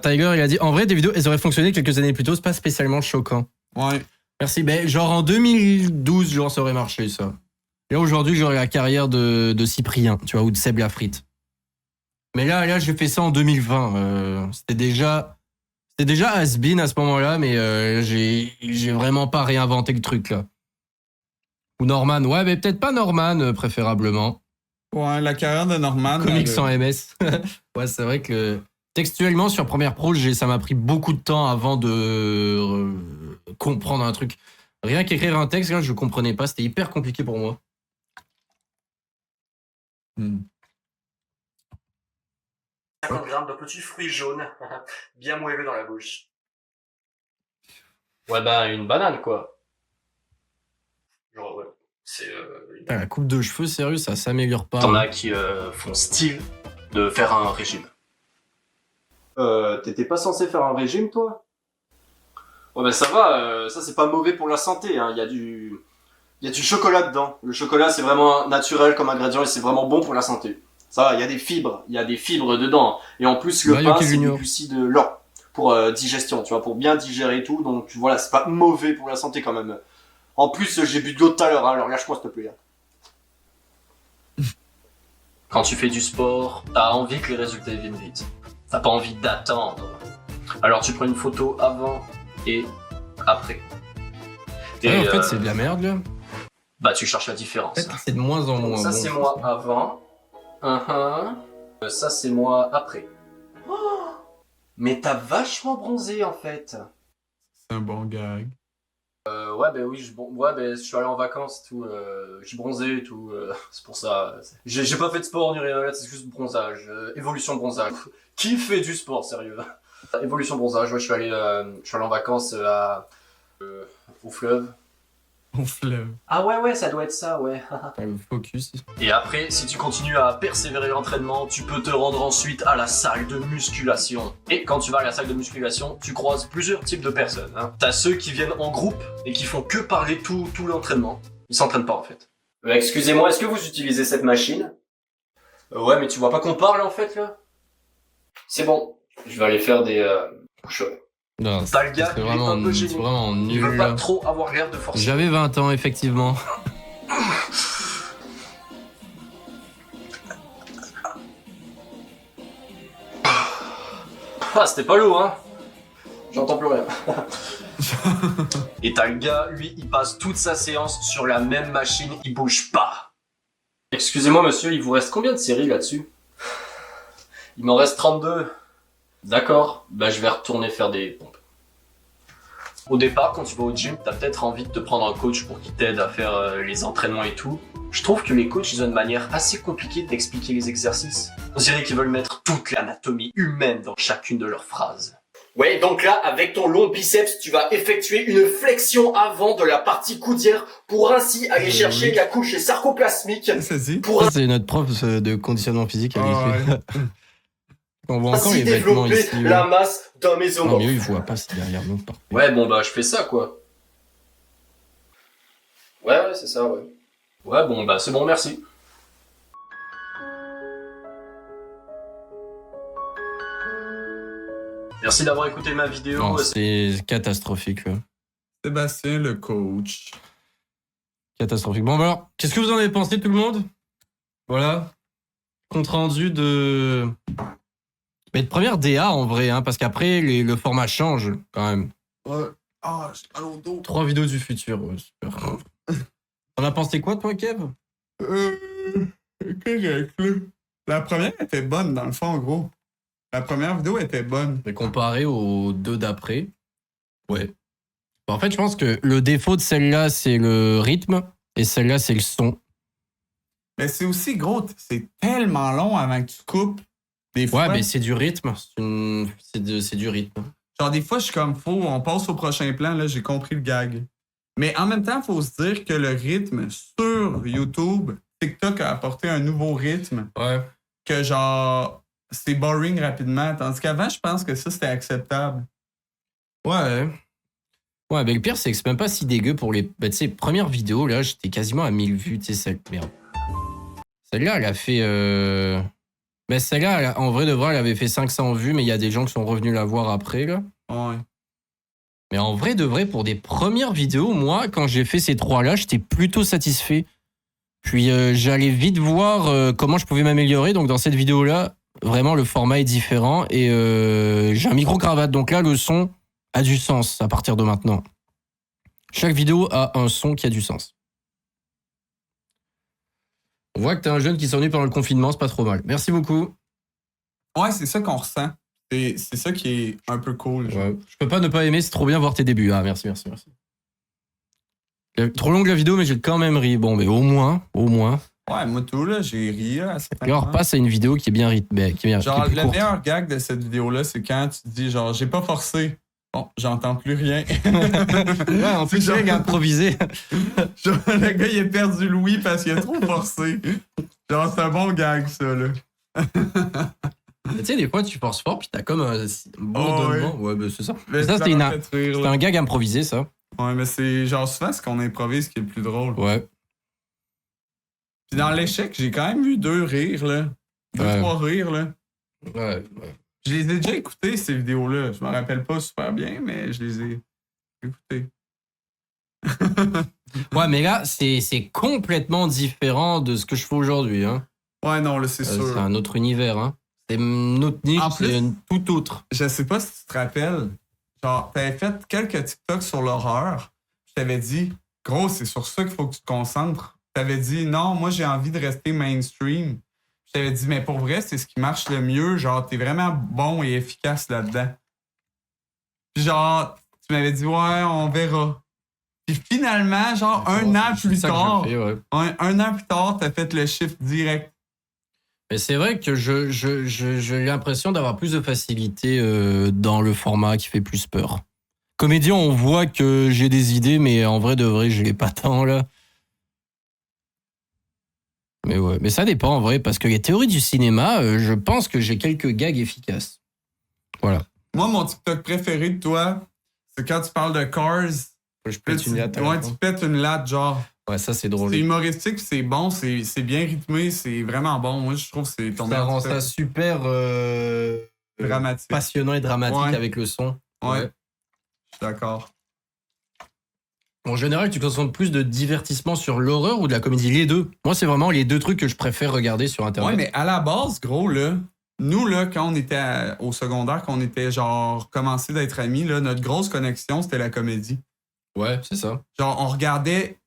Tiger, il a dit, en vrai, des vidéos, elles auraient fonctionné quelques années plus tôt, c'est pas spécialement choquant. Ouais. Merci. Ben, genre en 2012, genre, ça aurait marché, ça. Là, aujourd'hui, j'aurais la carrière de Cyprien, tu vois, ou de Seb Lafrite. Mais là, j'ai fait ça en 2020. C'était déjà has-been à ce moment-là, mais j'ai vraiment pas réinventé le truc, là. Ou Norman. Ouais, mais peut-être pas Norman, préférablement. Ouais, la carrière de Norman. Comics sans MS. Ouais, c'est vrai que textuellement, sur Premiere Pro, ça m'a pris beaucoup de temps avant de comprendre un truc. Rien qu'écrire un texte, là, je comprenais pas. C'était hyper compliqué pour moi. 50 grammes de petits fruits jaunes, bien moelleux dans la bouche. Ouais, ben, une banane, quoi. Genre, ouais, c'est... La coupe de cheveux, sérieux, ça s'améliore pas. T'en as qui font style de faire un régime. T'étais pas censé faire un régime, toi? Ouais, ben ça va, ça c'est pas mauvais pour la santé, hein. Il y a du chocolat dedans. Le chocolat, c'est vraiment naturel comme ingrédient et c'est vraiment bon pour la santé. Ça va, il y a des fibres dedans. Et en plus, le pain, c'est du glucide lent pour digestion, tu vois, pour bien digérer et tout. Donc voilà, c'est pas mauvais pour la santé quand même. En plus, j'ai bu de l'eau tout à l'heure, hein, alors lâche-moi s'il te plaît. Quand tu fais du sport, t'as envie que les résultats viennent vite. T'as pas envie d'attendre. Alors tu prends une photo avant et après. Et en fait, c'est de la merde, là. Bah, tu cherches la différence. En fait, c'est de moins en moins. Ça, c'est moi avant. Ça, c'est moi après. Oh, mais t'as vachement bronzé, en fait. C'est un bon gag. Ouais, ben oui, je suis allé en vacances, tout. J'ai bronzé, tout. C'est pour ça. J'ai pas fait de sport ni rien, c'est juste bronzage. Évolution bronzage. Qui fait du sport, sérieux? Évolution bronzage, ouais, je suis allé en vacances au fleuve. Au fleuve. Ah ouais, ça doit être ça, ouais. Le focus. Et après, si tu continues à persévérer l'entraînement, tu peux te rendre ensuite à la salle de musculation. Et quand tu vas à la salle de musculation, tu croises plusieurs types de personnes. Hein. T'as ceux qui viennent en groupe et qui font que parler tout l'entraînement. Ils s'entraînent pas en fait. Excusez-moi, est-ce que vous utilisez cette machine? Ouais, mais tu vois pas qu'on parle en fait là? C'est bon, je vais aller faire des push-ups. Non, T'as le gars, c'est vraiment nul. Il veut pas trop avoir l'air de forcer. J'avais 20 ans, effectivement. Ah, c'était pas lourd, hein. J'entends plus rien. Et t'as le gars, lui, il passe toute sa séance sur la même machine, il bouge pas. Excusez-moi, monsieur, il vous reste combien de séries là-dessus? Il m'en reste 32. D'accord, bah je vais retourner faire des pompes. Au départ, quand tu vas au gym, t'as peut-être envie de te prendre un coach pour qu'il t'aide à faire les entraînements et tout. Je trouve que les coachs, ils ont une manière assez compliquée d'expliquer les exercices. On dirait qu'ils veulent mettre toute l'anatomie humaine dans chacune de leurs phrases. Ouais, donc là, avec ton long biceps, tu vas effectuer une flexion avant de la partie coudière pour ainsi aller chercher la couche sarcoplasmique. Ça, c'est notre prof de conditionnement physique. On voit encore ainsi les vêtements développer ici. la masse d'un mésomorphe. Non, mais eux, ils voient pas, c'est derrière nous. Parfait. Ouais, bon, bah, je fais ça, quoi. Ouais, c'est ça, ouais. Ouais, bon, bah, c'est bon, merci. Merci d'avoir écouté ma vidéo. Non, c'est catastrophique. Là. Sébastien, le coach. Catastrophique. Bon, alors, qu'est-ce que vous en avez pensé, tout le monde? Voilà. Compte rendu de. Mais de première DA en vrai, hein, parce qu'après, le format change quand même. Ouais. Ah, j'ai mal au dos. 3 vidéos du futur, ouais, super. T'en as pensé quoi, toi, Kev? Correct, là. La première était bonne, dans le fond, gros. La première vidéo était bonne. Mais comparé aux 2 d'après, ouais. En fait, je pense que le défaut de celle-là, c'est le rythme, et celle-là, c'est le son. Mais c'est aussi, gros, c'est tellement long avant que tu coupes. Des fois, Ouais, mais c'est du rythme. C'est du rythme. genre, des fois, je suis comme, on passe au prochain plan, là, j'ai compris le gag. Mais en même temps, il faut se dire que le rythme sur YouTube, TikTok a apporté un nouveau rythme Ouais. que, genre, c'est boring rapidement. Tandis qu'avant, je pense que ça, c'était acceptable. Ouais. Ouais, mais le pire, c'est que c'est même pas si dégueu pour les. Bah, tu sais, première vidéo, là, j'étais quasiment à 1000 vues, tu sais, celle. Merde. Celle-là, elle a fait. Mais celle-là, en vrai de vrai, elle avait fait 500 vues, mais il y a des gens qui sont revenus la voir après, là. Ouais. Mais en vrai de vrai, pour des premières vidéos, moi, quand j'ai fait ces 3-là, j'étais plutôt satisfait. Puis j'allais vite voir comment je pouvais m'améliorer. Donc dans cette vidéo-là, vraiment, le format est différent. Et j'ai un micro-cravate. Donc là, le son a du sens à partir de maintenant. Chaque vidéo a un son qui a du sens. On voit que t'es un jeune qui s'ennuie pendant le confinement, c'est pas trop mal. Merci beaucoup. Ouais, c'est ça qu'on ressent. C'est ça qui est un peu cool. Genre. Ouais. Je peux pas ne pas aimer, c'est trop bien voir tes débuts. Ah, merci. Trop longue la vidéo, mais j'ai quand même ri. Bon, mais au moins. Ouais, moi tout, là, j'ai ri à certains Là, on moments. repasse à une vidéo qui est bien rythmée. Genre, le meilleur gag de cette vidéo-là, c'est quand tu dis, genre, j'ai pas forcé. Bon, j'entends plus rien. Ouais, en plus, genre- j'ai improvisé. Genre, le gars, il a perdu l'ouïe parce qu'il a trop forcé. Genre, c'est un bon gag, ça, là. Tu sais, des fois, tu forces fort, puis t'as comme un bon Oh, donnement. Ouais, bah, c'est ça. Mais Ça, c'était m'a fait rire, c'était là. un gag improvisé, ça. Ouais, mais c'est genre souvent ce qu'on improvise qui est le plus drôle. Ouais. Puis dans l'échec, j'ai quand même eu 2 rires, là. 2-3 rires, là. Ouais. Je les ai déjà écoutés, ces vidéos-là. Je m'en rappelle pas super bien, mais je les ai écoutées. Ouais, mais là, c'est complètement différent de ce que je fais aujourd'hui. Hein. Ouais, non, là, c'est sûr. C'est un autre univers. Hein. C'est notre niche, En plus- c'est tout autre. Je sais pas si tu te rappelles. Genre, t'avais fait quelques TikToks sur l'horreur. Je t'avais dit, gros, c'est sur ça qu'il faut que tu te concentres. T'avais dit, non, moi, j'ai envie de rester mainstream. Je t'avais dit, mais pour vrai, c'est ce qui marche le mieux. Genre, t'es vraiment bon et efficace là-dedans. Puis genre, tu m'avais dit, ouais, on verra. Puis finalement, genre, un an plus C'est ça que tard, je fais, ouais. un an plus tard, t'as fait le shift direct. Mais c'est vrai que j'ai l'impression d'avoir plus de facilité dans le format qui fait plus peur. Comédien, on voit que j'ai des idées, mais en vrai de vrai, je l'ai pas tant là. Mais ouais, mais ça dépend en vrai, parce que les théories du cinéma, je pense que j'ai quelques gags efficaces. Voilà. Moi, mon TikTok préféré de toi, c'est quand tu parles de Cars. Je pète une latte à la Ouais, fin. tu pètes une latte, genre. Ouais, ça c'est drôle. C'est humoristique, c'est bon, c'est bien rythmé, c'est vraiment bon. Moi, je trouve que c'est ton Ça meilleur rend TikTok. ça super Dramatique. passionnant et dramatique Ouais. avec le son. Ouais. Je suis d'accord. En général, tu te concentres plus de divertissement sur l'horreur ou de la comédie? Les deux. Moi, c'est vraiment les deux trucs que je préfère regarder sur Internet. Ouais, mais à la base, gros, là, nous, là, quand on était au secondaire, quand on était, genre, commencé d'être amis, là, notre grosse connexion, c'était la comédie. Ouais, c'est ça. Genre, on regardait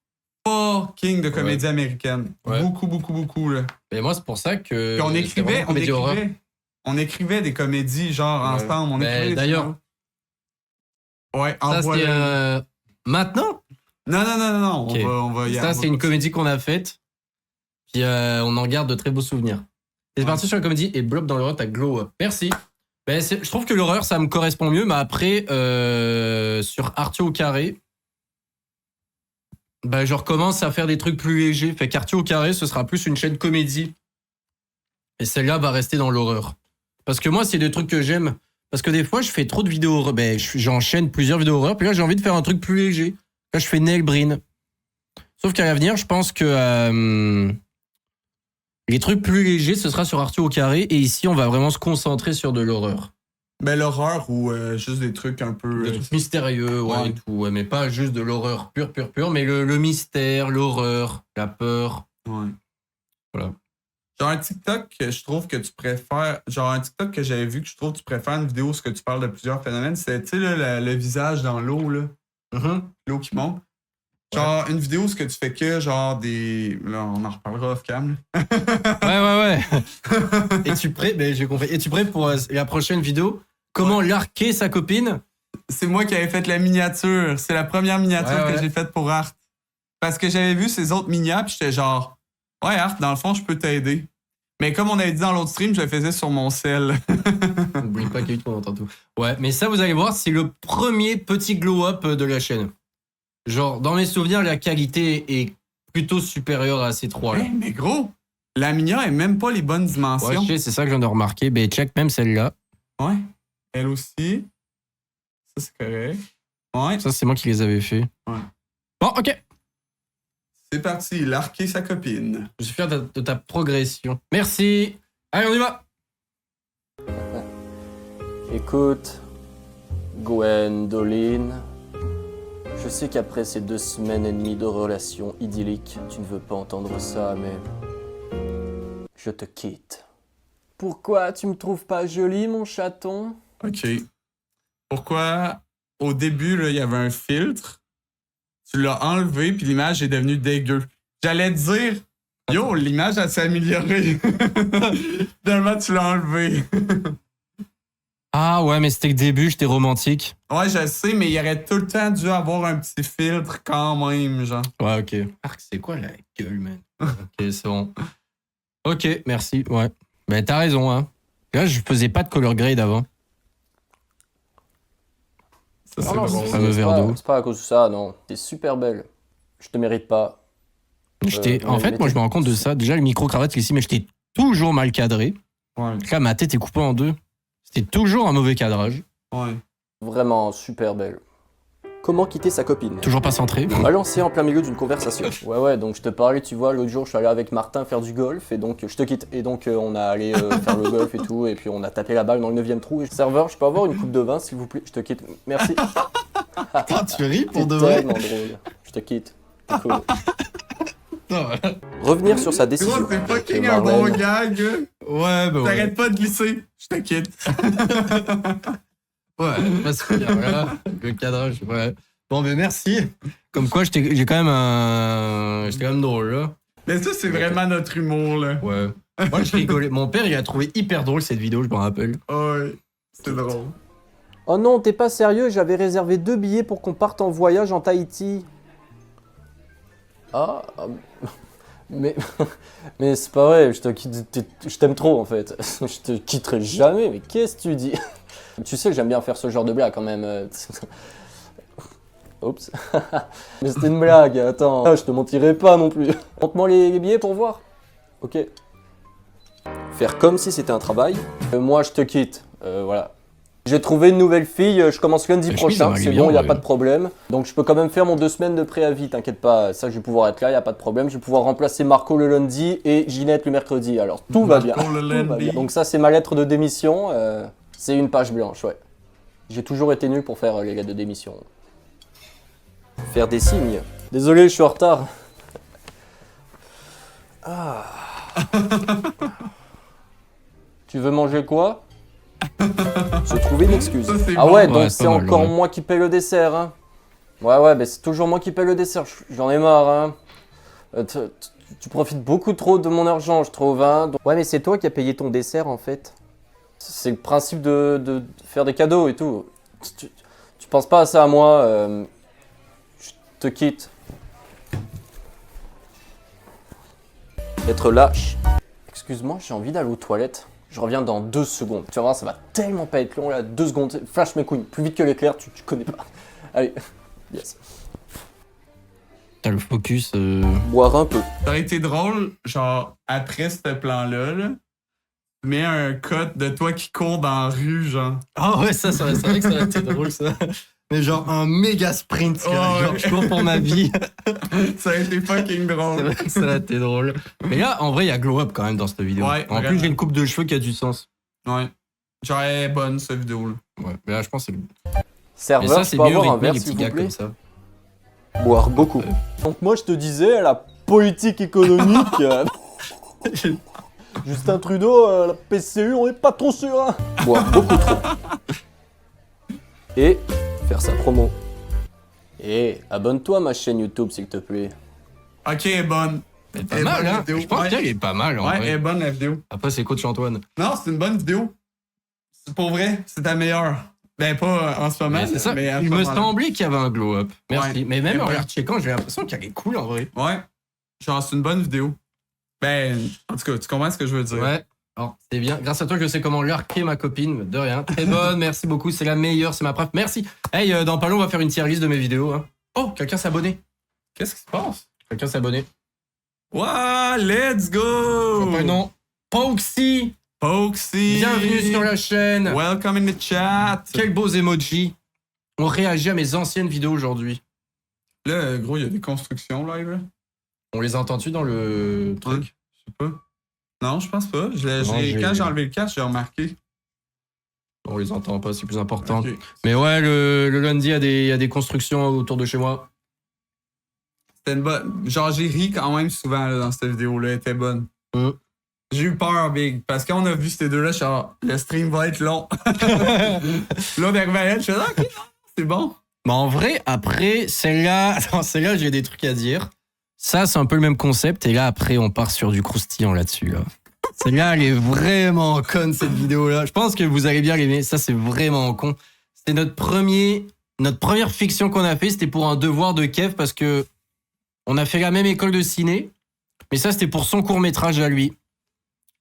fucking de comédie américaine. Ouais. Beaucoup, là. Mais moi, c'est pour ça que. Puis on c'est écrivait, vraiment comédie horreur. on écrivait des comédies, genre, Ouais. ensemble. On Ben, écrivait des d'ailleurs- scénarios. Ouais, Ça, c'est. envoie-le. Maintenant? Non. Ok. On va y Ça, c'est une comédie qu'on a faite. Puis on en garde de très beaux souvenirs. C'est parti sur la comédie et Blob dans l'horreur, t'as Glow Up. Merci. Ben, je trouve que l'horreur, ça me correspond mieux, mais après, sur Arthur au carré, ben, je recommence à faire des trucs plus légers. Fait qu'Arthur au carré, ce sera plus une chaîne comédie. Et celle-là va rester dans l'horreur. Parce que moi, c'est des trucs que j'aime. Parce que des fois, je fais trop de vidéos horreur. Ben, j'enchaîne plusieurs vidéos horreur. Puis là, j'ai envie de faire un truc plus léger. Là, je fais Nail Breen. Sauf qu'à l'avenir, je pense que les trucs plus légers, ce sera sur Arthur au carré. Et ici, on va vraiment se concentrer sur de l'horreur. Ben, l'horreur ou juste des trucs un peu. Des trucs mystérieux, ouais, Ouais. et tout, ouais, mais pas juste de l'horreur pure, mais le mystère, l'horreur, la peur. Ouais. Voilà. Genre un TikTok que je trouve que tu préfères. Genre un TikTok que j'avais vu que je trouve que tu préfères une vidéo où ce que tu parles de plusieurs phénomènes, c'est, tu sais, là, le visage dans l'eau, là. L'eau qui monte. Genre une vidéo où ce que tu fais que, genre des. Là, on en reparlera off-cam. Ouais. Es-tu prêt? Ben, j'ai compris. Es-tu prêt pour la prochaine vidéo? Comment larquer sa copine? C'est moi qui avais fait la miniature. C'est la première miniature Ouais. que j'ai faite pour Art. Parce que j'avais vu ces autres miniatures, puis j'étais genre, ouais, Art, dans le fond, je peux t'aider. Mais comme on avait dit dans l'autre stream, je le faisais sur mon sel. N'oublie pas qu'il y a eu ton entend tout. Ouais, mais ça, vous allez voir, c'est le premier petit glow-up de la chaîne. Genre, dans mes souvenirs, la qualité est plutôt supérieure à ces trois-là. Hey, mais gros, la miniature est même pas les bonnes Ouais, dimensions. je sais, c'est ça que je viens de remarquer. Ben, check même celle-là. Ouais. Elle aussi. Ça, c'est correct. Ouais. Ça, c'est moi qui les avais fait. Ouais. Bon, ok. C'est parti, larquer sa copine. Je suis fier de ta progression. Merci. Allez, on y va. Écoute, Gwendoline, je sais qu'après ces 2 semaines et demie de relation idyllique, tu ne veux pas entendre ça, mais je te quitte. Pourquoi tu me trouves pas jolie, mon chaton? OK. Pourquoi, au début, là, il y avait un filtre, tu l'as enlevé, puis l'image est devenue dégueu. J'allais te dire, yo, l'image, elle s'est améliorée. Finalement, tu l'as enlevé. Ah ouais, mais c'était le début, j'étais romantique. Ouais, je sais, mais il aurait tout le temps dû avoir un petit filtre quand même, genre. Ouais, ok. Arc, c'est quoi la gueule, man? Ok, c'est bon. Ok, merci, ouais. Ben, t'as raison, hein. Là, je faisais pas de color grade avant. Ça, c'est Non, drôle. c'est- fameux verre d'eau. C'est pas à cause de ça, non. T'es super belle. Je te mérite pas. En fait, moi, je me rends compte de ça. Déjà, le micro-cravate, c'est ici, mais j'étais toujours mal cadré. Ouais, Là, ma tête est coupée en deux. C'était toujours un mauvais cadrage. ouais. Vraiment super belle. Comment quitter sa copine? Toujours pas centré. M'a lancé en plein milieu d'une conversation. Ouais, donc je te parlais, tu vois, l'autre jour je suis allé avec Martin faire du golf et donc je te quitte. Et donc on a allé faire le golf et tout, et puis on a tapé la balle dans le 9ème trou. Et serveur, je peux avoir une coupe de vin s'il vous plaît? Je te quitte. Merci. Ah, tu ris C'est tellement drôle. Je te quitte. C'est cool. Revenir sur sa décision. Gros, c'est fucking Et un bon Marlène, gag. Ouais, bah ouais. T'arrêtes pas de glisser. Je te quitte. Ouais, parce que voilà, le cadrage, ouais. Bon, ben merci. Comme quoi, j'ai quand même j'étais quand même drôle, là. Mais ça, c'est vraiment notre humour, là. Ouais. Moi, je rigolais. Mon père, il a trouvé hyper drôle cette vidéo, je m'en rappelle. Ouais, c'est drôle. Oh non, t'es pas sérieux? J'avais réservé 2 billets pour qu'on parte en voyage en Tahiti. Ah, mais c'est pas vrai, je te quitte, je t'aime trop en fait. Je te quitterai jamais, mais qu'est-ce que tu dis? Tu sais que j'aime bien faire ce genre de blague quand même. Oups. Mais c'était une blague, attends. Je te mentirai pas non plus. Montre-moi les billets pour voir. Ok. Faire comme si c'était un travail. Moi, je te quitte. Voilà. J'ai trouvé une nouvelle fille, je commence lundi La chemise, prochain, elle c'est bien, bon, y a ouais. pas de problème. Donc je peux quand même faire mon 2 semaines de préavis, t'inquiète pas, ça je vais pouvoir être là, y a pas de problème. Je vais pouvoir remplacer Marco le lundi et Ginette le mercredi, alors tout va bien. Marco le Tout va lundi. bien. Donc ça c'est ma lettre de démission, c'est une page blanche, ouais. J'ai toujours été nul pour faire les lettres de démission. Faire des signes. Désolé, je suis en retard. Ah. Tu veux manger quoi? Se trouver une excuse. Ça, c'est Ah bon. ouais, Ouais, donc c'est c'est pas mal, encore ouais. moi qui paye le dessert, hein. Ouais, mais c'est toujours moi qui paye le dessert, j'en ai marre, hein. Tu profites beaucoup trop de mon argent, je trouve, hein. Ouais, mais c'est toi qui as payé ton dessert, en fait. C'est le principe de faire des cadeaux et tout. Tu penses pas à ça à moi, je te quitte. Être lâche. Excuse-moi, j'ai envie d'aller aux toilettes. Je reviens dans 2 secondes. Tu vas voir, ça va tellement pas être long là. 2 secondes. Flash mes couilles. Plus vite que l'éclair, tu connais pas. Allez. Yes. T'as le focus. Boire un peu. Ça aurait été drôle, genre, après ce plan-là, là, mets un cut de toi qui cours dans la rue, genre. Ah ouais, c'est vrai que ça aurait été drôle, ça. Mais genre un méga sprint, Ouais. genre je cours pour ma vie. Ça aurait été fucking C'est drôle. vrai que ça aurait été drôle. Mais là, en vrai, il y a glow up quand même dans cette vidéo. Ouais, En vraiment. plus, j'ai une coupe de cheveux qui a du sens. Ouais. Genre, elle est bonne, cette vidéo-là. Ouais, mais là, je pense que c'est. Mais Serveur, ça, je c'est peux mieux avoir un rythmé, verre, les s'il petits vous gars plaît? comme ça. Boire beaucoup. Donc moi, je te disais, la politique économique... Justin Trudeau, la PCU, on n'est pas trop sûr, hein. Boire beaucoup trop. Et faire sa promo. Et abonne-toi à ma chaîne YouTube, s'il te plaît. Ok, elle est bonne. Elle est pas Elle est mal, bonne, hein. la vidéo. Je pense Ouais. qu'elle est pas mal, en Ouais, elle vrai. est bonne, la vidéo. Après, c'est coach Antoine. Non, c'est une bonne vidéo. C'est pour vrai, c'est ta meilleure. Ben, pas en ce moment, Mais c'est ça. mais à Il ce me moment-là. semblait qu'il y avait un glow-up. Merci. Ouais. Mais même Mais en ouais. la checkant, j'ai l'impression qu'elle est cool, en vrai. Ouais. Genre, c'est une bonne vidéo. Ben, en tout cas, tu comprends ce que je veux dire. Ouais. Alors, c'est bien. Grâce à toi, je sais comment lurker ma copine. De rien. Très bonne, merci beaucoup. C'est la meilleure, c'est ma preuve. Merci. Hey, dans pas long, on va faire une tier list de mes vidéos. Hein. Oh, quelqu'un s'est abonné. Qu'est-ce qui se passe? Quelqu'un s'est abonné. Wow, let's go! Non. Poxy. Poxy! Bienvenue sur la chaîne. Welcome in the chat! Quels beaux emojis. On réagit à mes anciennes vidéos aujourd'hui. Là, gros, il y a des constructions live, là. On les a entendues dans le truc. Ouais, je sais pas. Non, je pense pas. j'ai- Quand j'ai enlevé le casque, j'ai remarqué. On les entend pas, c'est plus important. Ok. Mais ouais, le lundi, il y a des constructions autour de chez moi. C'était une bonne. Genre, j'ai ri quand même souvent là, dans cette vidéo-là. Elle était bonne. Mm. J'ai eu peur, Big. Parce qu'on a vu ces deux-là, genre, le stream va être long. Là, avec Valette, je fais, ok, non, c'est bon. Mais en vrai, après, celle-là, attends, celle-là, j'ai des trucs à dire. Ça, c'est un peu le même concept. Et là, après, on part sur du croustillant là-dessus. Là. Celle-là, elle est vraiment conne, cette vidéo-là. Je pense que vous allez bien l'aimer. Ça, c'est vraiment con. C'était notre première fiction qu'on a fait. C'était pour un devoir de Kev parce que on a fait la même école de ciné. Mais ça, c'était pour son court-métrage à lui.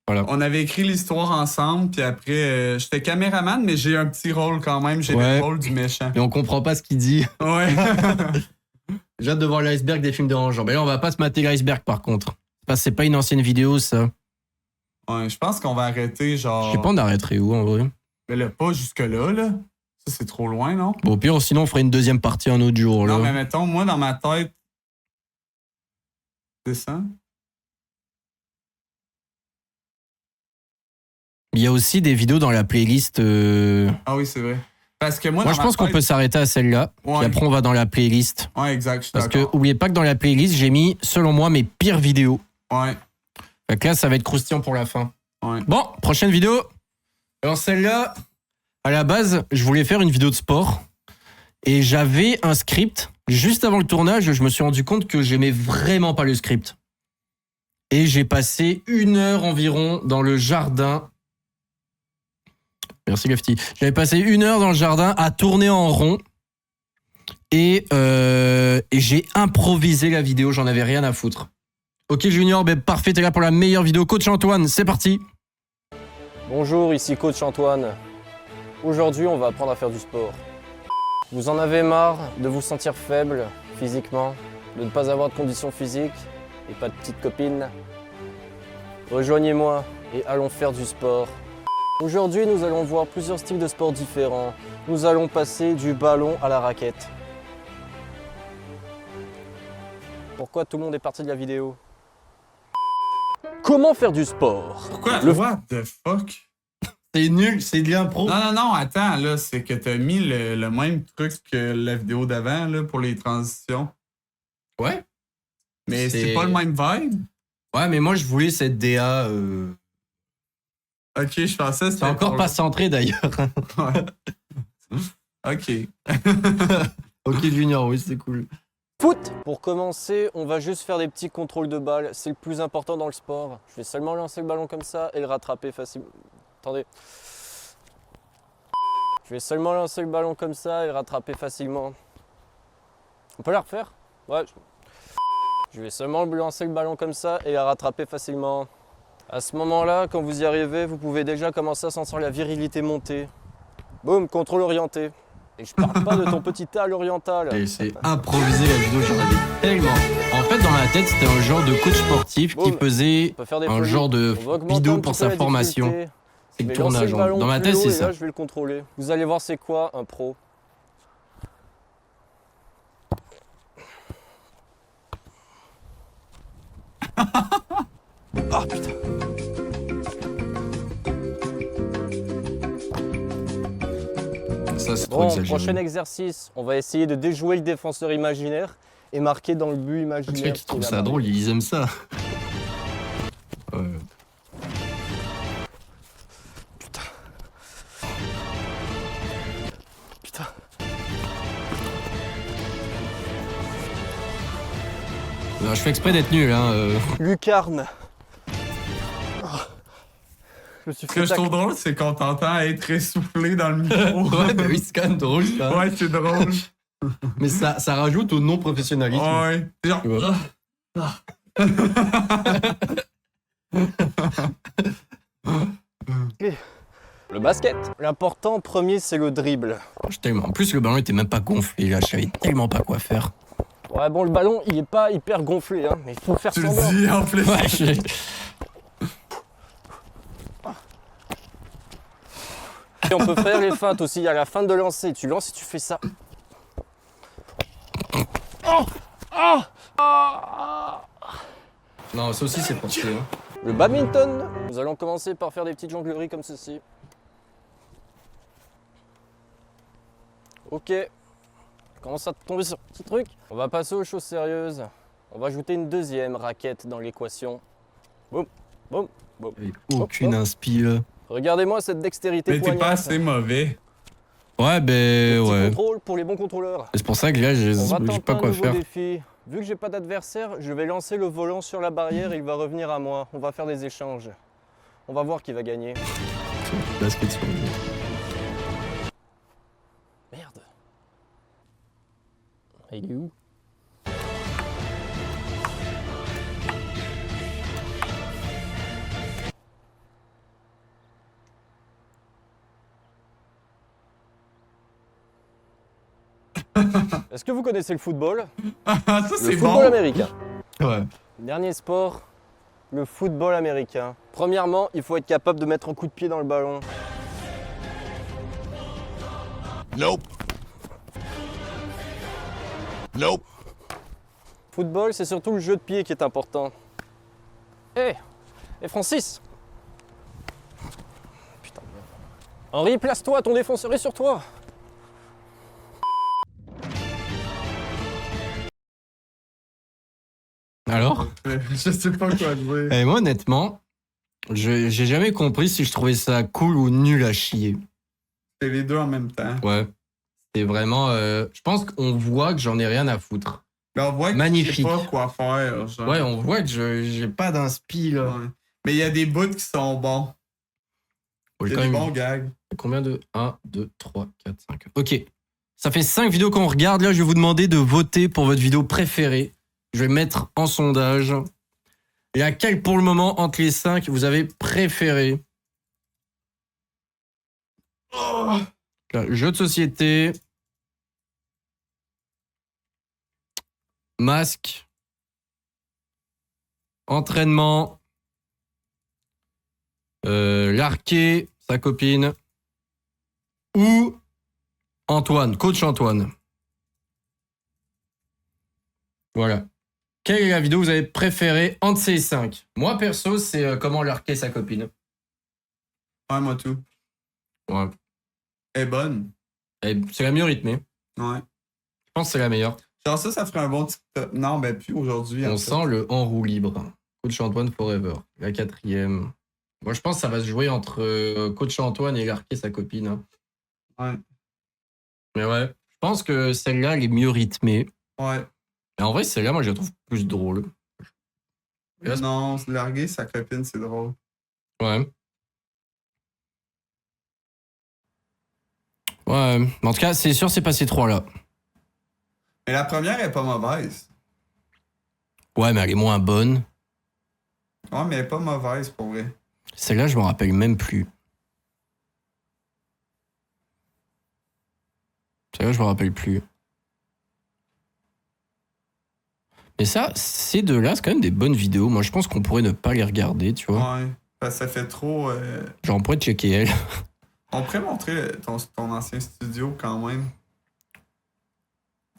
Voilà. On avait écrit l'histoire ensemble, puis après, j'étais caméraman, mais j'ai un petit rôle quand même. J'ai Ouais. le rôle du méchant. Et on comprend pas ce qu'il dit. Ouais. J'ai hâte de voir l'iceberg des films de Rangeant. Mais là, on va pas se mater l'iceberg, par contre. C'est pas une ancienne vidéo, ça. Ouais, je pense qu'on va arrêter, genre. Je sais pas, on arrêterait où, en vrai. Mais là, pas jusque-là, là. Ça, c'est trop loin, non? Bon, au pire, sinon, on ferait une deuxième partie un autre jour, là. Non, mais mettons, moi, dans ma tête. C'est ça? Il y a aussi des vidéos dans la playlist. Ah oui, c'est vrai. Parce que moi, Moi, dans je ma pense qu'on tête- peut s'arrêter à celle-là. Ouais. Puis après, on va dans la playlist. Ouais, exact, je suis Parce que, d'accord. oubliez pas que dans la playlist, j'ai mis, selon moi, mes pires vidéos. Ouais, Fait que là, ça va être croustillant pour la fin. ouais. Bon, prochaine vidéo. Alors, celle-là, à la base, je voulais faire une vidéo de sport. Et j'avais un script. Juste avant le tournage, je me suis rendu compte que j'aimais vraiment pas le script. Et j'ai passé 1 heure environ dans le jardin. Merci Lefty. J'avais passé 1 heure dans le jardin à tourner en rond. Et j'ai improvisé la vidéo, j'en avais rien à foutre. Ok Junior, ben parfait, t'es là pour la meilleure vidéo. Coach Antoine, c'est parti. Bonjour, ici Coach Antoine. Aujourd'hui, on va apprendre à faire du sport. Vous en avez marre de vous sentir faible physiquement, de ne pas avoir de conditions physiques et pas de petite copine? Rejoignez-moi et allons faire du sport. Aujourd'hui, nous allons voir plusieurs styles de sport différents. Nous allons passer du ballon à la raquette. Pourquoi tout le monde est parti de la vidéo? Comment faire du sport? Pourquoi? Le- What the fuck? C'est nul, c'est de l'impro. Non, attends, là, c'est que t'as mis le même truc que la vidéo d'avant, là, pour les transitions. Ouais. Mais C'est- c'est pas le même vibe? Ouais, mais moi je voulais cette DA. Ok, je pensais que C'est encore pas centré d'ailleurs. Ouais. Ok. Ok Junior, oui c'est cool. Foot! Pour commencer, on va juste faire des petits contrôles de balle. C'est le plus important dans le sport. Je vais seulement lancer le ballon comme ça et le rattraper facilement. Attendez. Je vais seulement lancer le ballon comme ça et le rattraper facilement. On peut la refaire? Ouais. Je vais seulement lancer le ballon comme ça et la rattraper facilement. À ce moment-là, quand vous y arrivez, vous pouvez déjà commencer à sentir la virilité monter. Boum, contrôle orienté. Et je parle pas de ton petit à l'oriental. Et c'est improvisé la vidéo, j'en avais tellement. En fait dans la tête c'était un genre de coach sportif qui Boum. faisait On peut faire des un folies. genre de On va augmenter vidéo un pour petit peu sa la formation. difficulté. C'est Je le vais lancer tournage. le ballon Dans ma plus tête haut c'est et ça. là, je vais le contrôler. Vous allez voir c'est quoi un pro. Ah putain. ça, c'est trop Bon, exagéré. prochain exercice, on va essayer de déjouer le défenseur imaginaire et marquer dans le but Tu imaginaire. sais qu'ils trouvent ça drôle, ils aiment ça. Ouais. Putain. Non, je fais exprès d'être nul, hein. Lucarne. Je me suis Ce que fait je trouve drôle, c'est qu'on t'entend être essoufflé dans le micro. Ouais, bah oui, c'est quand même drôle, ça. Ouais, c'est drôle. Mais ça rajoute au non-professionnalisme. Ouais. Genre, Tu vois. Le basket. L'important en premier, c'est le dribble. En plus, le ballon était même pas gonflé, là. Je savais tellement pas quoi faire. Ouais, bon, le ballon, il est pas hyper gonflé, hein, mais il faut faire tu semblant. le dis en plus. Ouais, Et on peut faire les feintes aussi à la fin de lancer. Tu lances et tu fais ça. Non, ça aussi, c'est porté. Hein. Le badminton. Nous allons commencer par faire des petites jongleries comme ceci. Ok. Commence à tomber sur un petit truc. On va passer aux choses sérieuses. On va ajouter une deuxième raquette dans l'équation. Boum, boum, boum. Aucune inspire. Regardez-moi cette dextérité Mais t'es pas poignante. assez mauvais. Ouais, ben Petit ouais. contrôle pour les bons contrôleurs. C'est pour ça que là, On va j'ai tenter pas un quoi nouveau faire. défi. Vu que j'ai pas d'adversaire, je vais lancer le volant sur la barrière et il va revenir à moi. On va faire des échanges. On va voir qui va gagner. Basket sur le- Merde. Il est où? Est-ce que vous connaissez le football? Ah, ça, Le c'est football bon. américain. Ouais. Dernier sport, le football américain. Premièrement, il faut être capable de mettre un coup de pied dans le ballon. Nope. Nope. Football, c'est surtout le jeu de pied qui est important. Hé Francis! Putain de merde. Henri, place-toi, ton défenseur est sur toi! Alors Je sais pas quoi dire. Et moi, honnêtement, j'ai jamais compris si je trouvais ça cool ou nul à chier. C'est les deux en même temps. Ouais. C'est vraiment. Je pense qu'on voit que j'en ai rien à foutre. Mais on voit que Magnifique. tu sais pas quoi faire. Genre. Ouais, on voit que j'ai pas d'inspi là. Ouais. Mais il y a des bouts qui sont bons. Ouais, Il y quand a des même- bons gags. Combien de 1, 2, 3, 4, 5. Ok. Ça fait 5 vidéos qu'on regarde. Là, je vais vous demander de voter pour votre vidéo préférée. Je vais mettre en sondage. Et à quel, pour le moment, entre les 5, vous avez préféré? Là, jeu de société. Masque. Entraînement. Larqué, sa copine. Ou Antoine, coach Antoine. Voilà. Quelle est la vidéo que vous avez préférée entre ces 5? Moi, perso, c'est comment larquer sa copine. Ouais, moi tout. Ouais. Elle est bonne. Et c'est la mieux rythmée. Ouais. Je pense que c'est la meilleure. Genre ça ferait un bon TikTok. Non, ben plus aujourd'hui. en On fait. sent le en roue libre. Coach Antoine Forever. La 4e. Moi, je pense que ça va se jouer entre coach Antoine et larquer sa copine. Hein. Ouais. Mais ouais, je pense que celle-là, elle est mieux rythmée. Ouais. Mais en vrai, celle-là, moi, je la trouve plus drôle. Et là, c'est- Non, se larguer sa copine, c'est drôle. Ouais. Ouais, mais en tout cas, c'est sûr, c'est pas ces trois-là. Mais la première est pas mauvaise. Ouais, mais elle est moins bonne. Ouais, mais elle est pas mauvaise pour vrai. Celle-là, je me rappelle même plus. Celle-là, je me rappelle plus. Mais ça, ces deux-là, c'est quand même des bonnes vidéos. Moi, je pense qu'on pourrait ne pas les regarder, tu vois. Ouais. Parce que ça fait trop. Genre, on pourrait checker elle. On pourrait montrer ton ancien studio quand même.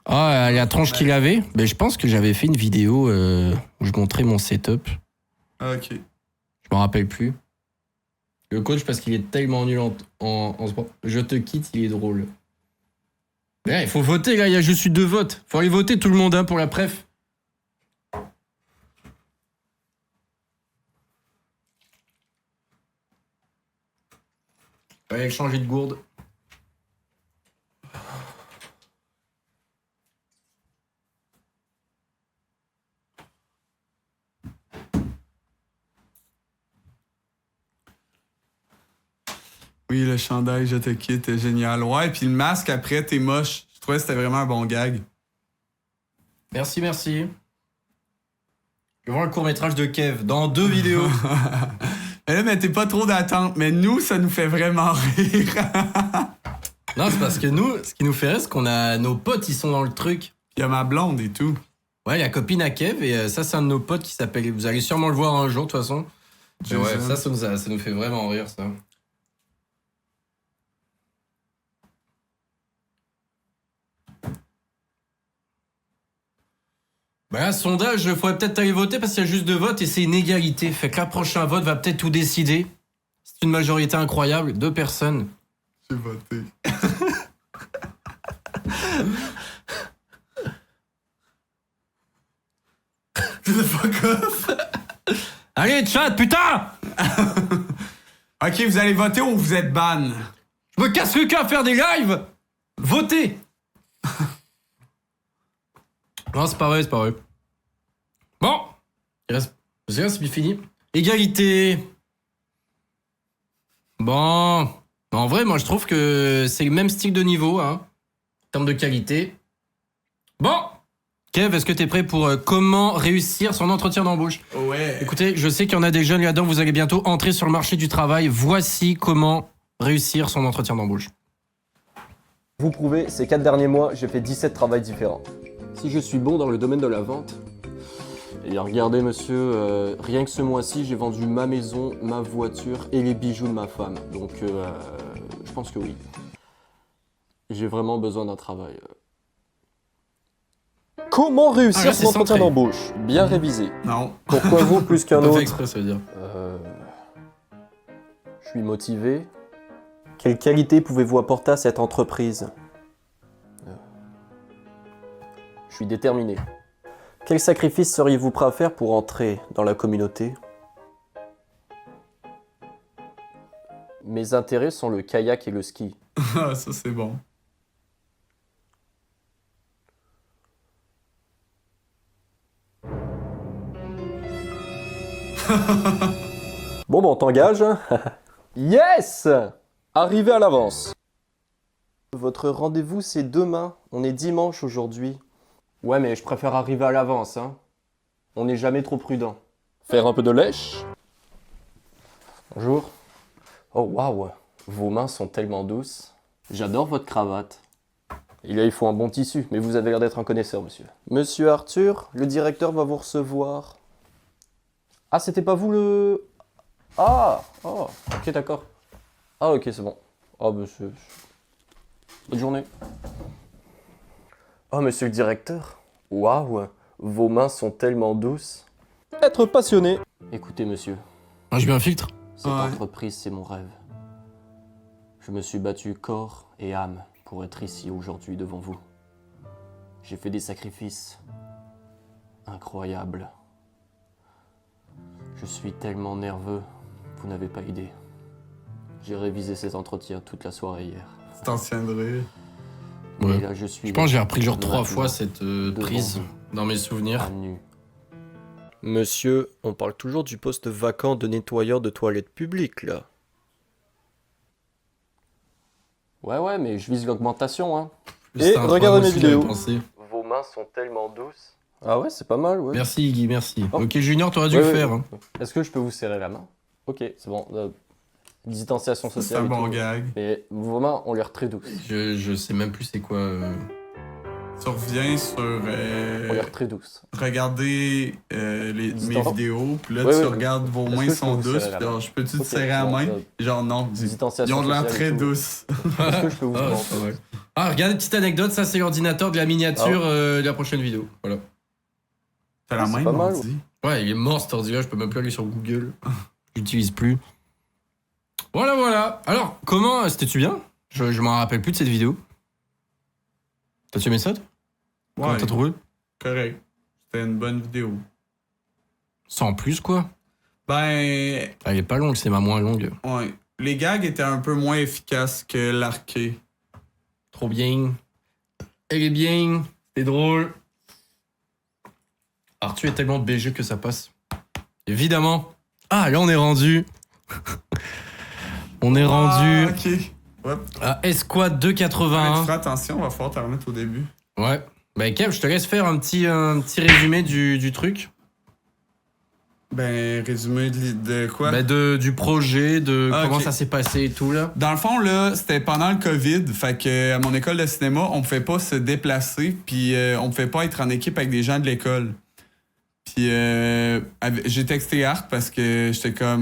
Ah, la tronche qu'il avait. Ben, je pense que j'avais fait une vidéo où je montrais mon setup. Ah, ok. Je me rappelle plus. Le coach, parce qu'il est tellement nul en sport. Je te quitte, il est drôle. Ouais, il faut voter, là, il y a juste eu 2 votes. Faut aller voter tout le monde, hein, pour la préf. Allez, changer de gourde. Oui, le chandail, je te quitte, génial. Ouais, puis le masque, après, t'es moche. Je trouvais que c'était vraiment un bon gag. Merci, merci. Je vais voir le court-métrage de Kev dans 2 vidéos. Mais là, mettez pas trop d'attente. Mais nous, ça nous fait vraiment rire. Non, c'est parce que nous, ce qui nous fait rire, c'est qu'on a nos potes, ils sont dans le truc. Il y a ma blonde et tout. Ouais, la copine à Kev, et ça, c'est un de nos potes qui s'appelle. Vous allez sûrement le voir un jour, de toute façon. Mais ouais, ça nous fait vraiment rire, ça. Bah là, sondage, il faudrait peut-être aller voter parce qu'il y a juste 2 votes et c'est une égalité. Fait que là, prochain vote va peut-être tout décider. C'est une majorité incroyable, 2 personnes. J'ai voté. The fuck off. Allez, chat, putain! Ok, vous allez voter ou vous êtes ban? Je me casse le cul à faire des lives! Votez! Non, c'est pas vrai, c'est pas vrai. Bon! C'est fini. Égalité! Bon. En vrai, moi, je trouve que c'est le même style de niveau, hein. En termes de qualité. Bon! Kev, est-ce que t'es prêt pour comment réussir son entretien d'embauche? Ouais. Écoutez, je sais qu'il y en a des jeunes là-dedans, vous allez bientôt entrer sur le marché du travail. Voici comment réussir son entretien d'embauche. Vous prouvez, ces 4 derniers mois, j'ai fait 17 travails différents. Si je suis bon dans le domaine de la vente, eh bien regardez monsieur, rien que ce mois-ci, j'ai vendu ma maison, ma voiture et les bijoux de ma femme. Donc je pense que oui. J'ai vraiment besoin d'un travail. Comment réussir là, c'est son entretien centré. d'embauche? Bien révisé. Non. Pourquoi vous plus qu'un Pas fait autre? exprès, ça veut dire. Je suis motivé. Quelle qualité pouvez-vous apporter à cette entreprise? Je suis déterminé. Quel sacrifice seriez-vous prêt à faire pour entrer dans la communauté? Mes intérêts sont le kayak et le ski. Ah, ça, c'est bon. Bon, on t'engage. Yes! Arrivé à l'avance. Votre rendez-vous, c'est demain. On est dimanche aujourd'hui. Ouais, mais je préfère arriver à l'avance, hein. On n'est jamais trop prudent. Faire un peu de lèche? Bonjour. Oh, waouh. Vos mains sont tellement douces. J'adore votre cravate. Il faut un bon tissu, mais vous avez l'air d'être un connaisseur, monsieur. Monsieur Arthur, le directeur va vous recevoir. Ah, c'était pas vous le... Ah, oh, ok, d'accord. Ah, ok, c'est bon. Oh, monsieur... Bonne journée. Oh, monsieur le directeur. Waouh, vos mains sont tellement douces. Être passionné. Écoutez, monsieur, Ah, je mets un filtre. cette Ouais. entreprise, c'est mon rêve. Je me suis battu corps et âme pour être ici aujourd'hui devant vous. J'ai fait des sacrifices incroyables. Je suis tellement nerveux, vous n'avez pas idée. J'ai révisé cet entretien toute la soirée hier. Tu t'en tiendrais. Ouais. Et là, je suis Je pense que j'ai repris genre 3 maintenant fois cette prise dans mes souvenirs. à nu. Monsieur, on parle toujours du poste vacant de nettoyeur de toilettes publiques, là. Ouais, mais je vise l'augmentation, hein. C'est un regardez programme mes aussi que j'avais vidéos. pensé. Vos mains sont tellement douces. Ah ouais, c'est pas mal, ouais. Merci Iggy, merci. Oh. Ok Junior, t'aurais dû Ouais, le ouais. faire. Hein. Est-ce que je peux vous serrer la main? Ok, c'est bon. Distanciation C'est sociale un et bon tout. gag. Mais vos mains ont l'air très douces. Je sais même plus c'est quoi. Tu reviens sur Ont l'air très douces. regarder mes Distanciation. vidéos, puis là Ouais, tu ouais. regardes vos Est-ce mains que je peux sont vous douces, serrer la puis genre, main? je peux-tu te Ok, serrer la bon, main? ça- Genre non, ils Distanciation ont de l'air sociale et très tout. douces. Est-ce que je peux vous Ah, montrer? c'est vrai. Ah, regardez, petite anecdote, ça c'est l'ordinateur de la miniature de la prochaine vidéo. Voilà. T'as la c'est main, pas mal, ordi. Ouais, il est mort cet ordi-là, je peux même plus aller sur Google. J'utilise plus. Voilà. Alors, comment. C'était-tu bien? Je m'en rappelle plus de cette vidéo. T'as-tu aimé ça? Comment t'as trouvé? Correct. C'était une bonne vidéo. Sans plus, quoi. Ben, Elle est pas longue, c'est ma moins longue. ouais. Les gags étaient un peu moins efficaces que l'arqué. Trop bien. Elle est bien. C'est drôle. Arthur est tellement BG que ça passe. Évidemment. Ah, là, on est rendu. On est rendu Ok. Hop. à Esquad Tu 281. feras attention, va falloir te remettre au début. Ouais. Bah, Kev, je te laisse faire un petit résumé du truc. Ben, résumé de quoi? Bah, du projet, de Ah, comment ok. ça s'est passé et tout, là. Dans le fond, là, c'était pendant le COVID. Fait que à mon école de cinéma, on pouvait pas se déplacer. Puis on pouvait pas être en équipe avec des gens de l'école. Puis j'ai texté Art parce que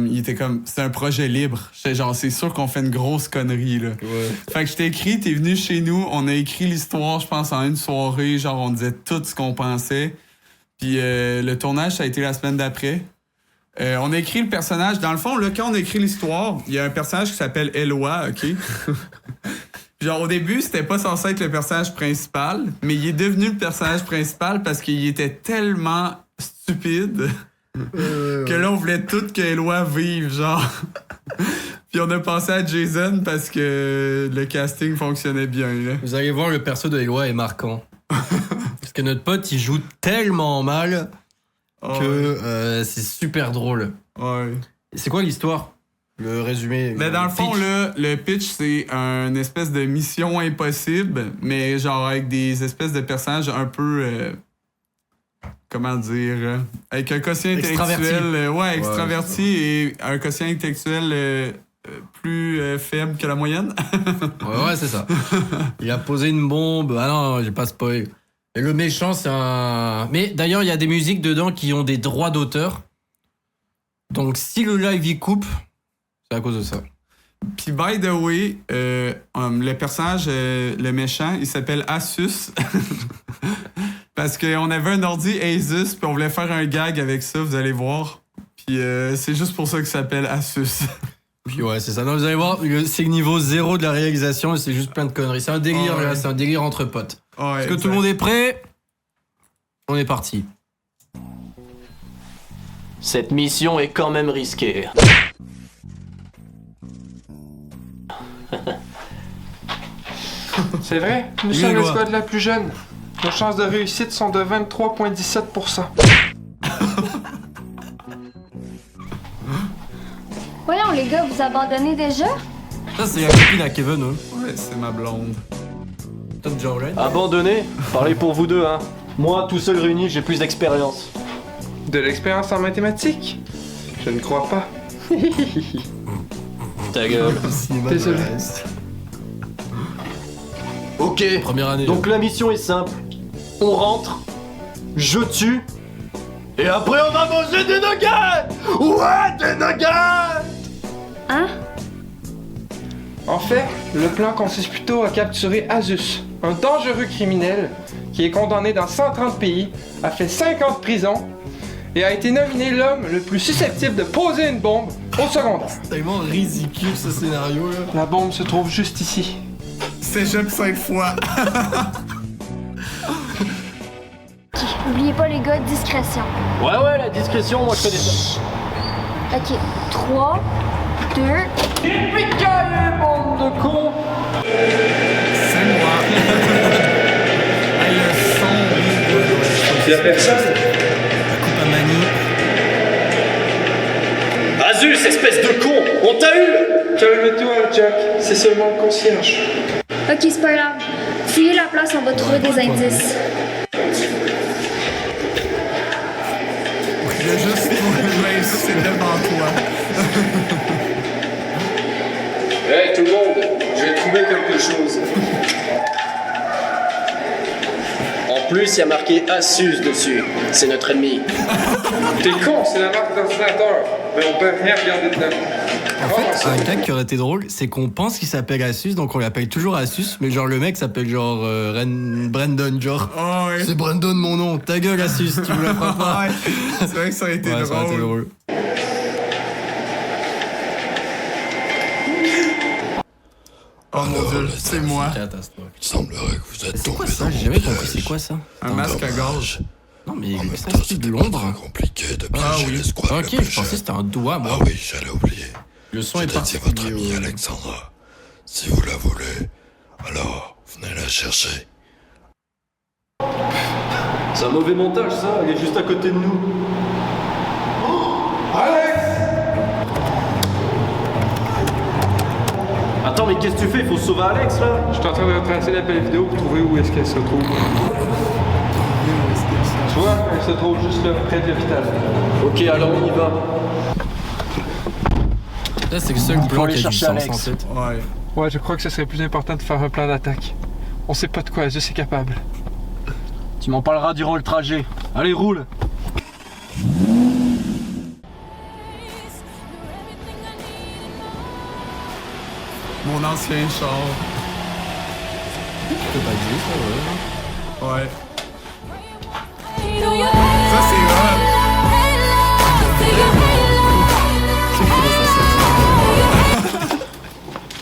il était comme, c'est un projet libre. J'étais genre, c'est sûr qu'on fait une grosse connerie, là. Ouais. Fait que je t'ai écrit, t'es venu chez nous, on a écrit l'histoire, je pense, en une soirée. Genre, on disait tout ce qu'on pensait. Puis le tournage, ça a été la semaine d'après. On a écrit le personnage. Dans le fond, là, quand on a écrit l'histoire, il y a un personnage qui s'appelle Eloi, OK? Genre, au début, c'était pas censé être le personnage principal, mais il est devenu le personnage principal parce qu'il était tellement stupide que là, on voulait tout que Eloi vive, genre. Puis on a pensé à Jason parce que le casting fonctionnait bien, là. Vous allez voir, le perso de Eloi est marquant. Parce que notre pote, il joue tellement mal que c'est super drôle. Ouais. Et c'est quoi l'histoire? Le résumé? Mais dans le fond, pitch? là, le pitch, c'est une espèce de mission impossible, mais genre avec des espèces de personnages un peu... comment dire? Avec un quotient Extraverti. intellectuel... extraverti et un quotient intellectuel plus faible que la moyenne. Ouais, c'est ça. Il a posé une bombe. Ah non, j'ai pas spoil. Et le méchant, c'est un... Mais d'ailleurs, il y a des musiques dedans qui ont des droits d'auteur. Donc si le live y coupe, c'est à cause de ça. Puis, by the way, le personnage, le méchant, il s'appelle Asus. Parce qu'on avait un ordi Asus, puis on voulait faire un gag avec ça, vous allez voir. Puis c'est juste pour ça qu'il s'appelle Asus. Puis ouais, c'est ça. Non, vous allez voir, c'est le niveau 0 de la réalisation et c'est juste plein de conneries. C'est un délire, Oh, ouais. là, c'est un délire entre potes. Ouais, Est-ce que tout le monde est prêt? On est parti. Cette mission est quand même risquée. C'est vrai, nous Oui, sommes Eloi. l'escouade la plus jeune. Nos chances de réussite sont de 23,17%. Voyons les gars, vous abandonnez déjà? Ça, c'est la copine à Kevin, hein. Ouais, c'est ma blonde. Toi, déjà en red? Abandonné? Parlez pour vous deux, hein. Moi, tout seul réuni, j'ai plus d'expérience. De l'expérience en mathématiques? Je ne crois pas. Ta gueule. Désolé. Ok. Première année. Donc la mission est simple. On rentre, je tue, et après on va manger des nuggets! Ouais, des nuggets! Hein? En fait, le plan consiste plutôt à capturer Asus, un dangereux criminel qui est condamné dans 130 pays, a fait 50 prisons et a été nominé l'homme le plus susceptible de poser une bombe au secondaire. C'est tellement ridicule ce scénario là. La bombe se trouve juste ici. Cégep 5 fois. N'oubliez pas les gars, discrétion. Ouais, la discrétion, moi je connais ça. Ok, 3, 2... Picaille, bande de cons! C'est moi. Hey, le son. Y'a personne? Coupe à Mani. Azus, espèce de con! On t'a eu! Calme-toi, Jack. C'est seulement le concierge. Ok, c'est pas grave. Fouillez la place, on va trouver des indices. Il y a juste mais ça, c'est devant toi. Hey tout le monde, j'ai trouvé quelque chose. En plus, il y a marqué Asus dessus. C'est notre ennemi. T'es con, c'est la marque d'ordinateur. Mais on peut rien regarder dedans. En fait, un gag qui aurait été drôle, c'est qu'on pense qu'il s'appelle Asus, donc on l'appelle toujours Asus, mais genre le mec s'appelle genre Brandon, genre. Oh, ouais. C'est Brandon mon nom, ta gueule Asus, tu me la feras pas. Ouais. C'est vrai que ça a été Ouais, ça aurait été drôle. drôle. Oh mon dieu, c'est moi. Catastrophe. Il semblerait que vous êtes C'est quoi tombé ça? dans J'ai mon jamais compris, piège. c'est quoi ça? Un masque à gaz. Non, mais En même ça, temps, c'est de c'était l'ombre. pas complicé de Ah piéger oui. l'escouade Ok, le plus je pensais que jeune. c'était un doigt, moi. Ah oui, j'allais oublier. Le son est J'ai dédié votre amie particulier. Alexandra. Si vous la voulez, alors venez la chercher. C'est un mauvais montage ça, elle est juste à côté de nous. Alex! Attends, mais qu'est-ce que tu fais? Il faut sauver Alex là. Je suis en train de retracer la belle vidéo pour trouver où est-ce qu'elle se trouve. Tu vois, elle se trouve juste là, près de l'hôpital. Ok, alors on y va. Là, c'est le seul Faut plan aller qui a du chercher sens, Alex. en fait. Ouais. Ouais, je crois que ce serait plus important de faire un plan d'attaque. On sait pas de quoi Azus est capable. Tu m'en parleras durant le trajet. Allez, roule. Mon ancien char. Je peux pas dire ça, ouais. Ouais. Ça, c'est hot.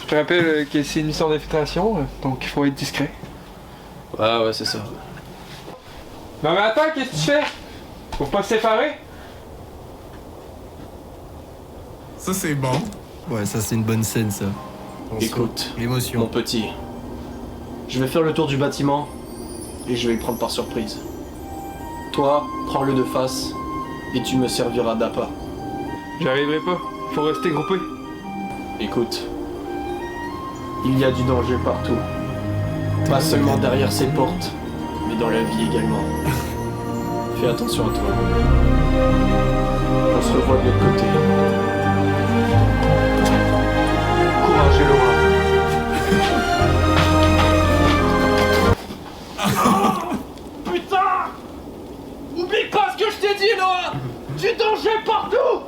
Je te rappelle que c'est une mission d'infiltration, donc il faut être discret. Ouais, c'est ça. Non mais attends, qu'est-ce que tu fais? Faut pas se séparer? Ça, c'est bon. Ouais, ça, c'est une bonne scène, ça. Écoute, mon L'émotion. petit, je vais faire le tour du bâtiment et je vais le prendre par surprise. Toi, prends-le de face et tu me serviras d'appât. J'arriverai pas, faut rester groupé. Écoute, il y a du danger partout. Pas seulement derrière ces portes, mais dans la vie également. Fais attention à toi. On se revoit de l'autre côté. Courage, Elora. Putain! Oublie pas ce que je t'ai dit, Elora! Du danger partout!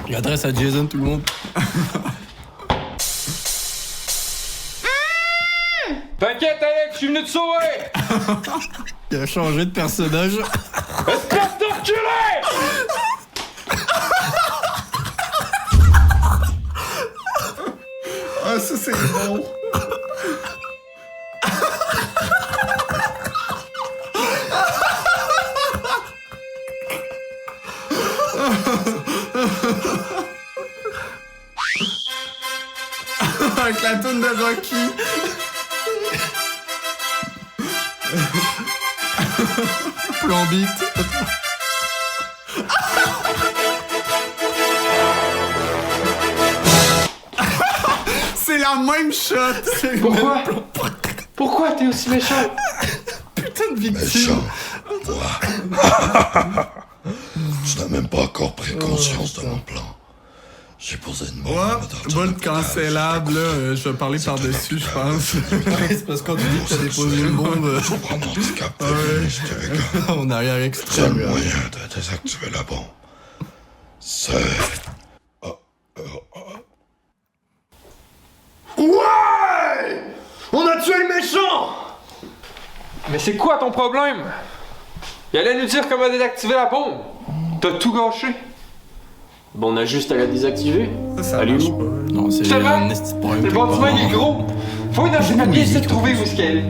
Il adresse à Jason, tout le monde. T'inquiète Alex, je suis venu te sauver! Il a changé de personnage. Espèce d'enculé! Ah, ça, c'est bon. Avec la toune de Rocky. Plambite. C'est la même shot. Pourquoi? Pourquoi t'es aussi méchant? Putain de victime. Méchant, moi. Tu n'as même pas encore pris conscience de mon plan. J'ai posé une bombe dans ton Bon, hôpital. cancellable, là. Je vais parler par-dessus, je pense. C'est parce que quand tu dis que t'as déposé une bombe Je prends mon handicap de je te réclame. en arrière Le extrême. seul moyen de désactiver la bombe, c'est... Ouais! On a tué le méchant! Mais c'est quoi ton problème? Il allait nous dire comment désactiver la bombe. T'as tout gâché. Bon, on a juste à la désactiver. Ça Allez, marche où? pas. Non, c'est C'est un vrai? esti de problème. Le bâtiment il est gros. Faut dans ses papiers essayer de trouver où est-ce qu'elle est.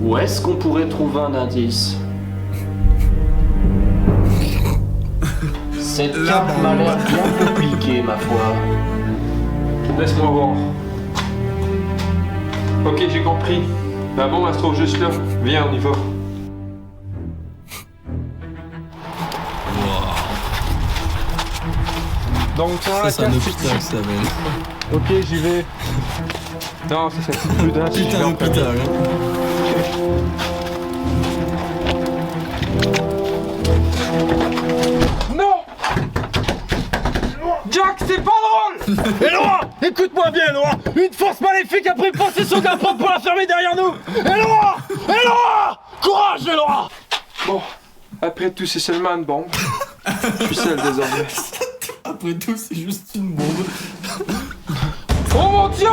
Où est-ce qu'on pourrait trouver un indice? Cette La carte m'a bombe. l'air bien compliquée, ma foi. Laisse-moi voir. Ok, j'ai compris. La bombe elle se trouve juste là. Viens, on y va. Donc sur Ça, la c'est un carte, hôpital, ça, man. ok, j'y vais. Non, ça c'est plus prudent. si je Putain vais en d'hôpital, hein. Non! Jack, c'est pas drôle! Elora! Écoute-moi bien, Elora! Une force maléfique a pris possession d'un porte pour la fermer derrière nous! Elora! Elora! Courage, Elora! Bon, après tout, c'est seulement une bombe. Je suis seul désormais. Après tout, c'est juste une bombe. Oh mon dieu!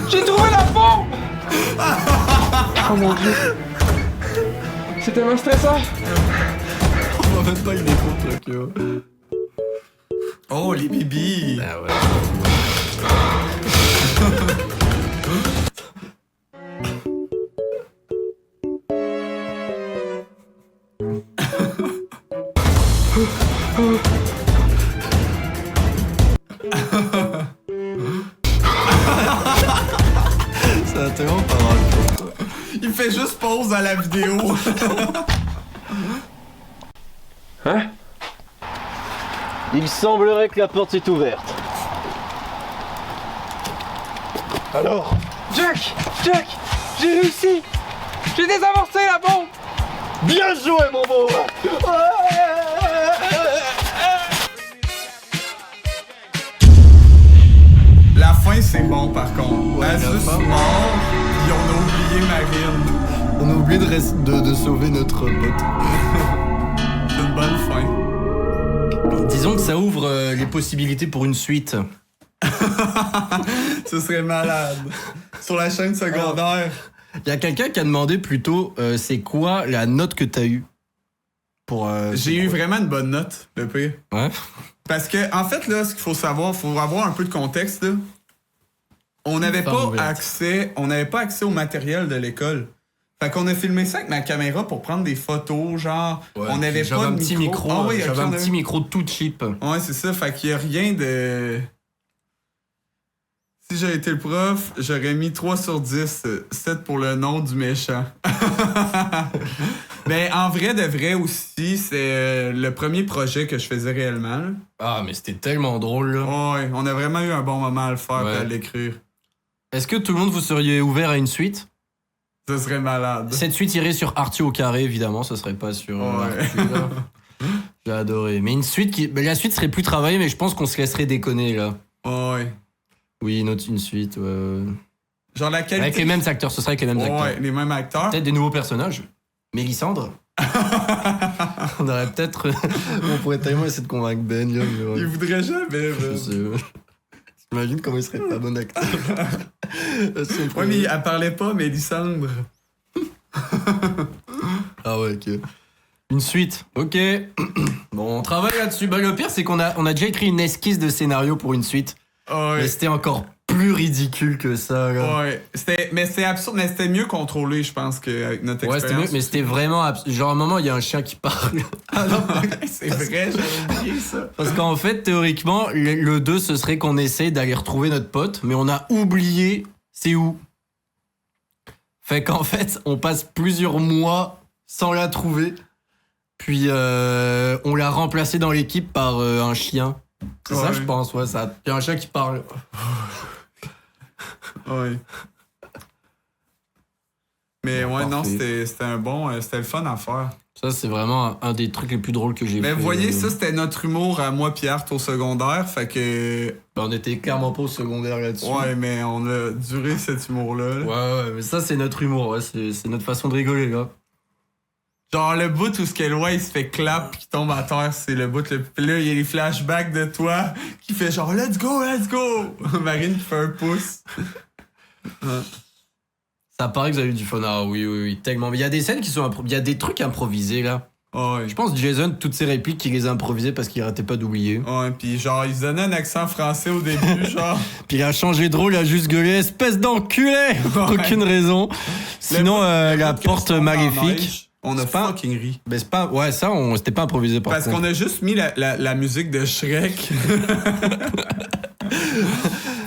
J'ai trouvé la bombe! Oh mon dieu! C'est tellement stressant! En même temps, il est contre, là, que... Oh, les bibis! Ah ouais. Ça a tellement pas mal. Il fait juste pause à la vidéo. Hein? Il semblerait que la porte est ouverte. Alors? Jack! Jack! J'ai réussi! J'ai désamorcé la bombe! Bien joué, mon beau! La fin, c'est bon, par contre. Ouais, la Asus fin. mort, puis on a oublié Marine. On a oublié de sauver notre pote. C'est une bonne fin. Disons que ça ouvre les possibilités pour une suite. Ce serait malade. Sur la chaîne secondaire. Il y a quelqu'un qui a demandé plutôt c'est quoi la note que t'as eue pour. J'ai eu vraiment une bonne note, le pire. Ouais. Parce que, en fait, là, ce qu'il faut savoir, faut avoir un peu de contexte, là. On n'avait pas accès au matériel de l'école. Fait qu'on a filmé ça avec ma caméra pour prendre des photos, genre. Ouais, on n'avait pas un de petit micro. Ah oui, j'avais ok, un petit micro tout cheap. Ouais, c'est ça. Fait qu'il y a rien de. Si j'avais été le prof, j'aurais mis 3 sur 10. 7 pour le nom du méchant. Mais en vrai de vrai aussi, c'est le premier projet que je faisais réellement. Là. Ah, mais c'était tellement drôle, là. Ouais, on a vraiment eu un bon moment à le faire et à l'écrire. Est-ce que tout le monde vous seriez ouvert à une suite? Ça serait malade. Cette suite irait sur Arthur au carré, évidemment, ça serait pas sur Arthur, là. J'ai adoré. Mais une suite qui. La suite serait plus travaillée, mais je pense qu'on se laisserait déconner, là. Ouais. Oui, une suite, ouais. Genre la qualité. Avec les mêmes acteurs, ce serait avec les mêmes acteurs. Ouais, les mêmes acteurs. Peut-être des nouveaux personnages. Mélissandre. On aurait peut-être. On pourrait tellement essayer de convaincre Ben, là. Mais ouais. Il voudrait jamais, Je sais. J'imagine comment il serait pas bon acteur. Ouais, mais elle parlait pas, Mélissandre. Ah ouais, ok. Une suite, ok. Bon, on travaille là-dessus. Bah, le pire, c'est qu'on a déjà écrit une esquisse de scénario pour une suite. Ouais. Mais c'était encore plus ridicule que ça, là. Ouais. C'était absurde, mais c'était mieux contrôlé, je pense, qu'avec notre Ouais, expérience. c'était mieux, mais c'était vraiment absurde. Genre, à un moment, il y a un chien qui parle. Ah non, c'est vrai, j'avais oublié ça. Parce qu'en fait, théoriquement, le 2, ce serait qu'on essaye d'aller retrouver notre pote, mais on a oublié c'est où. Fait qu'en fait, on passe plusieurs mois sans la trouver. Puis on l'a remplacé dans l'équipe par un chien. C'est ça, je pense, ouais. Il y a un chien qui parle. Ouais. Mais ouais, Parfait. non, c'était un bon. C'était le fun à faire. Ça, c'est vraiment un des trucs les plus drôles que j'ai fait. Mais vous voyez, ça, c'était notre humour à moi, Pierre, au secondaire. Fait que. Ben, on était clairement pas au secondaire là-dessus. Ouais, mais on a duré cet humour-là. Là. Ouais, mais ça, c'est notre humour. Ouais, c'est notre façon de rigoler, là. Genre, le bout où ce qu'elle voit, il se fait clap pis qu'il tombe à terre, c'est le bout. Pis là, il y a les flashbacks de toi qui fait genre, let's go, let's go! Marine qui fait un pouce. Ça paraît que vous avez eu du fun. Ah oui, tellement. Mais il y a des scènes qui sont. Il y a des trucs improvisés, là. Ouais. Je pense Jason, toutes ses répliques, il les a improvisées parce qu'il arrêtait pas d'oublier. Ouais, pis genre, il se donnait un accent français au début, genre. Puis il a changé de rôle, il a juste gueulé espèce d'enculé pour aucune raison. Sinon, la porte maléfique. On a fucking ri. Ben c'est pas. Ouais, ça, c'était pas improvisé par Parce contre. qu'on a juste mis la musique de Shrek.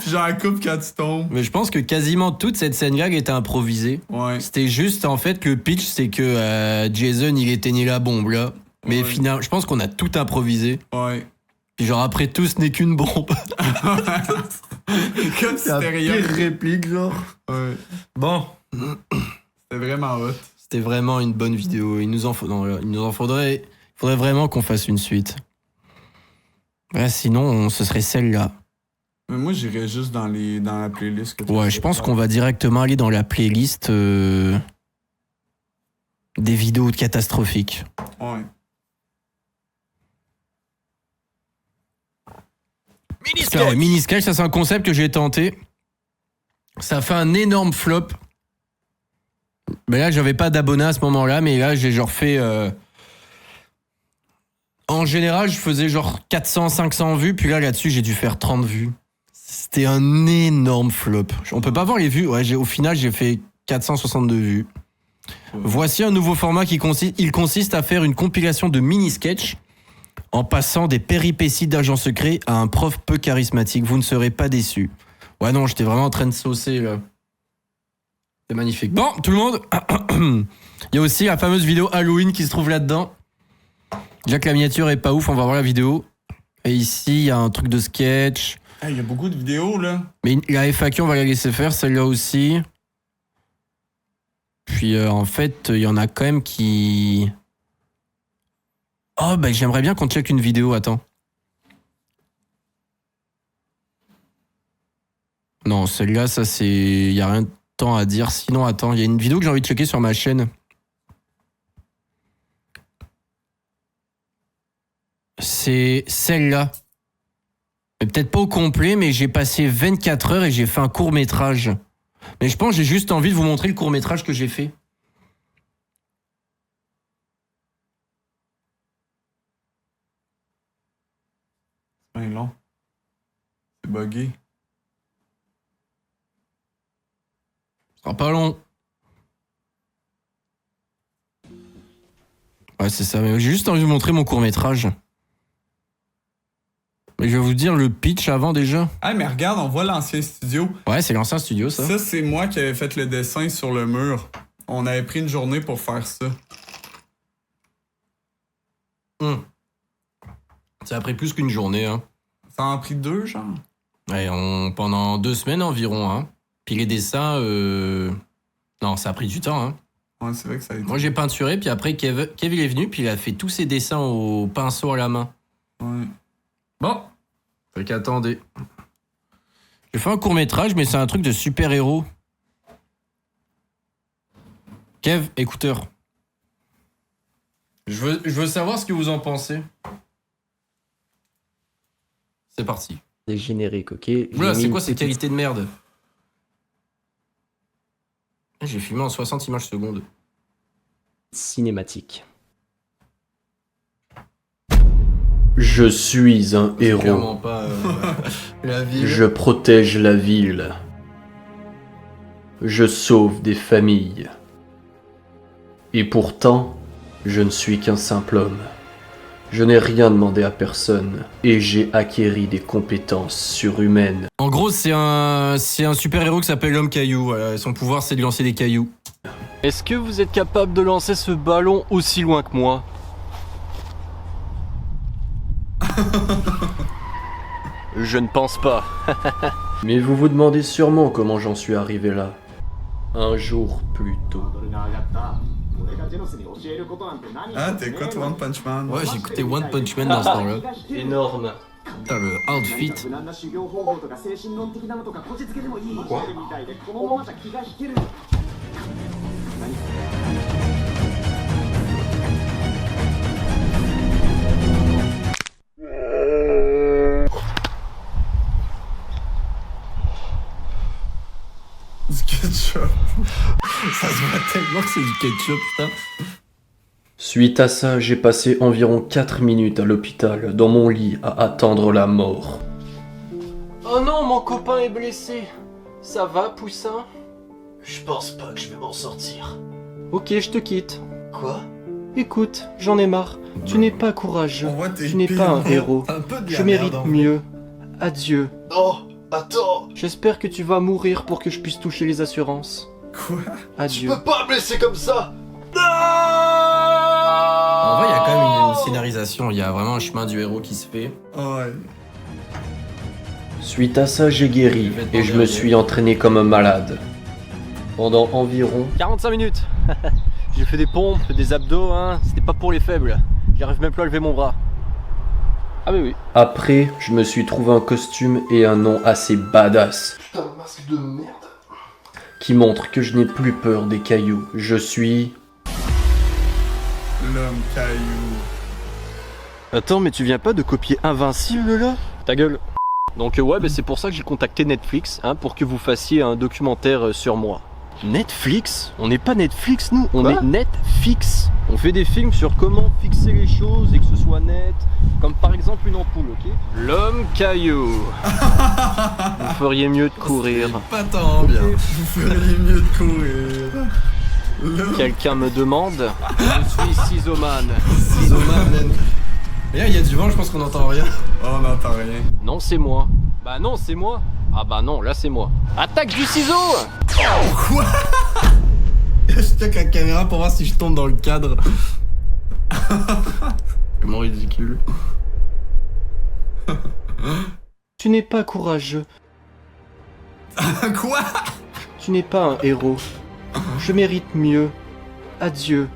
Puis genre, la coupe quand tu tombes. Mais je pense que quasiment toute cette scène gag était improvisée. Ouais. C'était juste, en fait, le pitch, c'est que Jason, il éteignait la bombe, là. Mais Ouais. finalement, je pense qu'on a tout improvisé. Ouais. Puis genre, après tout, ce n'est qu'une bombe. Comme si c'était rien. Pire réplique, genre. Ouais. Bon. C'était vraiment hot. C'était vraiment une bonne vidéo. Il nous en faudrait. Il faudrait vraiment qu'on fasse une suite. Ouais, sinon, ce serait celle-là. Mais moi, j'irais juste dans la playlist. Que Ouais, je pense qu'on va directement aller dans la playlist des vidéos catastrophiques. Ouais. Mini-sketch. Mini-sketch, ça c'est un concept que j'ai tenté. Ça fait un énorme flop. Mais là, j'avais pas d'abonnés à ce moment-là, mais là, j'ai genre fait... En général, je faisais genre 400, 500 vues, puis là-dessus, j'ai dû faire 30 vues. C'était un énorme flop. On peut pas voir les vues. Ouais, au final, j'ai fait 462 vues. Voici un nouveau format qui consiste à faire une compilation de mini-sketchs en passant des péripéties d'agents secrets à un prof peu charismatique. Vous ne serez pas déçus. Ouais, non, j'étais vraiment en train de saucer, là. C'est magnifique. Bon, tout le monde, il y a aussi la fameuse vidéo Halloween qui se trouve là-dedans. Déjà que la miniature est pas ouf, on va voir la vidéo. Et ici, il y a un truc de sketch. Il y a beaucoup de vidéos, là. Mais la FAQ, on va la laisser faire, celle-là aussi. Puis, en fait, il y en a quand même qui... Oh, bah, j'aimerais bien qu'on check une vidéo, attends. Non, celle-là, ça, c'est... Il y a rien de temps à dire. Sinon, attends, il y a une vidéo que j'ai envie de checker sur ma chaîne. C'est celle-là. Peut-être pas au complet, mais j'ai passé 24 heures et j'ai fait un court-métrage. Mais je pense que j'ai juste envie de vous montrer le court-métrage que j'ai fait. C'est long. C'est buggé. Ce sera pas long. Ouais, c'est ça. Mais j'ai juste envie de vous montrer mon court-métrage. Mais je vais vous dire le pitch avant déjà. Ah, mais regarde, on voit l'ancien studio. Ouais, c'est l'ancien studio, ça. Ça, c'est moi qui avais fait le dessin sur le mur. On avait pris une journée pour faire ça. Ça a pris plus qu'une journée, hein. Ça en a pris 2, genre? Ouais, pendant 2 semaines environ, hein. Puis les dessins, non, ça a pris du temps, hein. Ouais, c'est vrai que ça a été... Moi, j'ai peinturé, puis après, Kev il est venu, puis il a fait tous ses dessins au pinceau à la main. Ouais. Bon. Fait qu'attendez. J'ai fait un court-métrage, mais c'est un truc de super-héros. Kev, écouteur. Je veux savoir ce que vous en pensez. C'est parti. Des génériques, ok. Oula, c'est quoi cette qualité de merde? J'ai filmé en 60 images secondes. Cinématique. Je suis un C'est héros. clairement pas la ville. Je protège la ville. Je sauve des familles. Et pourtant, je ne suis qu'un simple homme. Je n'ai rien demandé à personne et j'ai acquéri des compétences surhumaines. En gros, c'est un super-héros qui s'appelle l'homme caillou. Voilà, son pouvoir, c'est de lancer des cailloux. Est-ce que vous êtes capable de lancer ce ballon aussi loin que moi? Je ne pense pas. Mais vous vous demandez sûrement comment j'en suis arrivé là. Un jour plus tôt. Ah, t'écoutes One Punch Man? Ouais, j'ai écouté One Punch Man dans ce temps-là. Énorme. Putain, le outfit. Du ketchup. Ça se voit tellement que c'est du ketchup, putain. Suite à ça, j'ai passé environ 4 minutes à l'hôpital, dans mon lit, à attendre la mort. Oh non, mon copain est blessé. Ça va, Poussin? Je pense pas que je vais m'en sortir. Ok, je te quitte. Quoi? Écoute, j'en ai marre. Tu n'es pas courageux. On voit tes Tu n'es pas un pieds. héros. Un peu de la Je mérite merde, en mieux. Adieu. Non, attends. J'espère que tu vas mourir pour que je puisse toucher les assurances. Quoi? Tu Adieu. peux pas me laisser comme ça. En vrai, il y a quand même une scénarisation. Il y a vraiment un chemin du héros qui se fait. Ouais. Suite à ça, j'ai guéri et je me suis entraîné comme un malade. Pendant environ 45 minutes. J'ai fait des pompes, des abdos, hein. C'était pas pour les faibles. J'arrive même plus à lever mon bras. Ah oui. Après, je me suis trouvé un costume et un nom assez badass Putain, masque de merde. qui montre que je n'ai plus peur des cailloux. Je suis... L'homme caillou. Attends, mais tu viens pas de copier Invincible là? Ta gueule. Donc ouais, bah, c'est pour ça que j'ai contacté Netflix, hein, pour que vous fassiez un documentaire sur moi. Netflix? On n'est pas Netflix nous, on est Netflix. On fait des films sur comment fixer les choses et que ce soit net, comme par exemple une ampoule, ok? L'homme caillou. Vous feriez mieux de courir. Pas tant bien. Vous feriez mieux de courir. Quelqu'un me demande. Je suis Ciseauman. Ciseauman, man. Et là, il y a du vent, je pense qu'on n'entend rien. Oh, on n'entend rien. Non, c'est moi. Bah non, c'est moi. Ah bah non, là c'est moi. Attaque du ciseau! Quoi? Je check la caméra pour voir si je tombe dans le cadre. Comment ridicule. Tu n'es pas courageux. Quoi? Tu n'es pas un héros. Je mérite mieux. Adieu.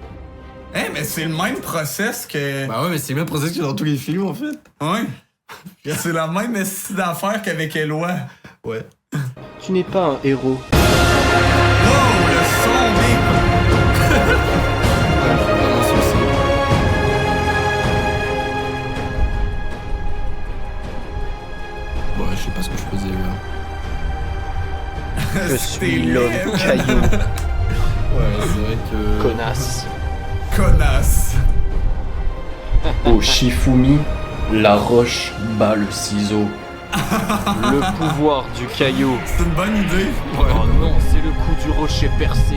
Eh, mais c'est le même process que. Bah ouais, mais c'est le même process que dans tous les films en fait. Ouais. C'est la même style d'affaire qu'avec Eloi. Ouais. Tu n'es pas un héros. Oh, le son des. Vraiment saucé. Ouais, je sais pas ce que je faisais là. Je suis l'homme caillou. Ouais, c'est vrai que. Connasse. Connasse. Au Shifumi, la roche bat le ciseau. Le pouvoir du caillou. C'est une bonne idée. Oh non, c'est le coup du rocher percé.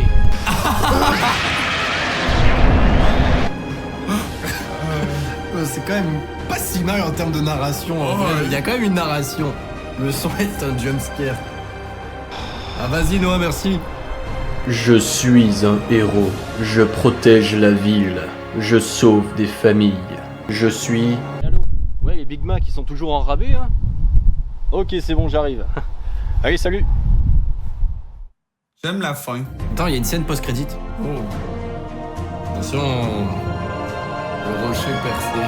C'est quand même pas si mal en termes de narration. En vrai. Il y a quand même une narration. Le son est un jumpscare. Ah vas-y Noah, merci. Je suis un héros. Je protège la ville. Je sauve des familles. Je suis... Allô? Ouais, les Big Mac, ils sont toujours en rabais, hein? Ok, c'est bon, j'arrive. Allez, salut. J'aime la fin. Attends, il y a une scène post-crédit. Oh. Attention. Le rocher percé.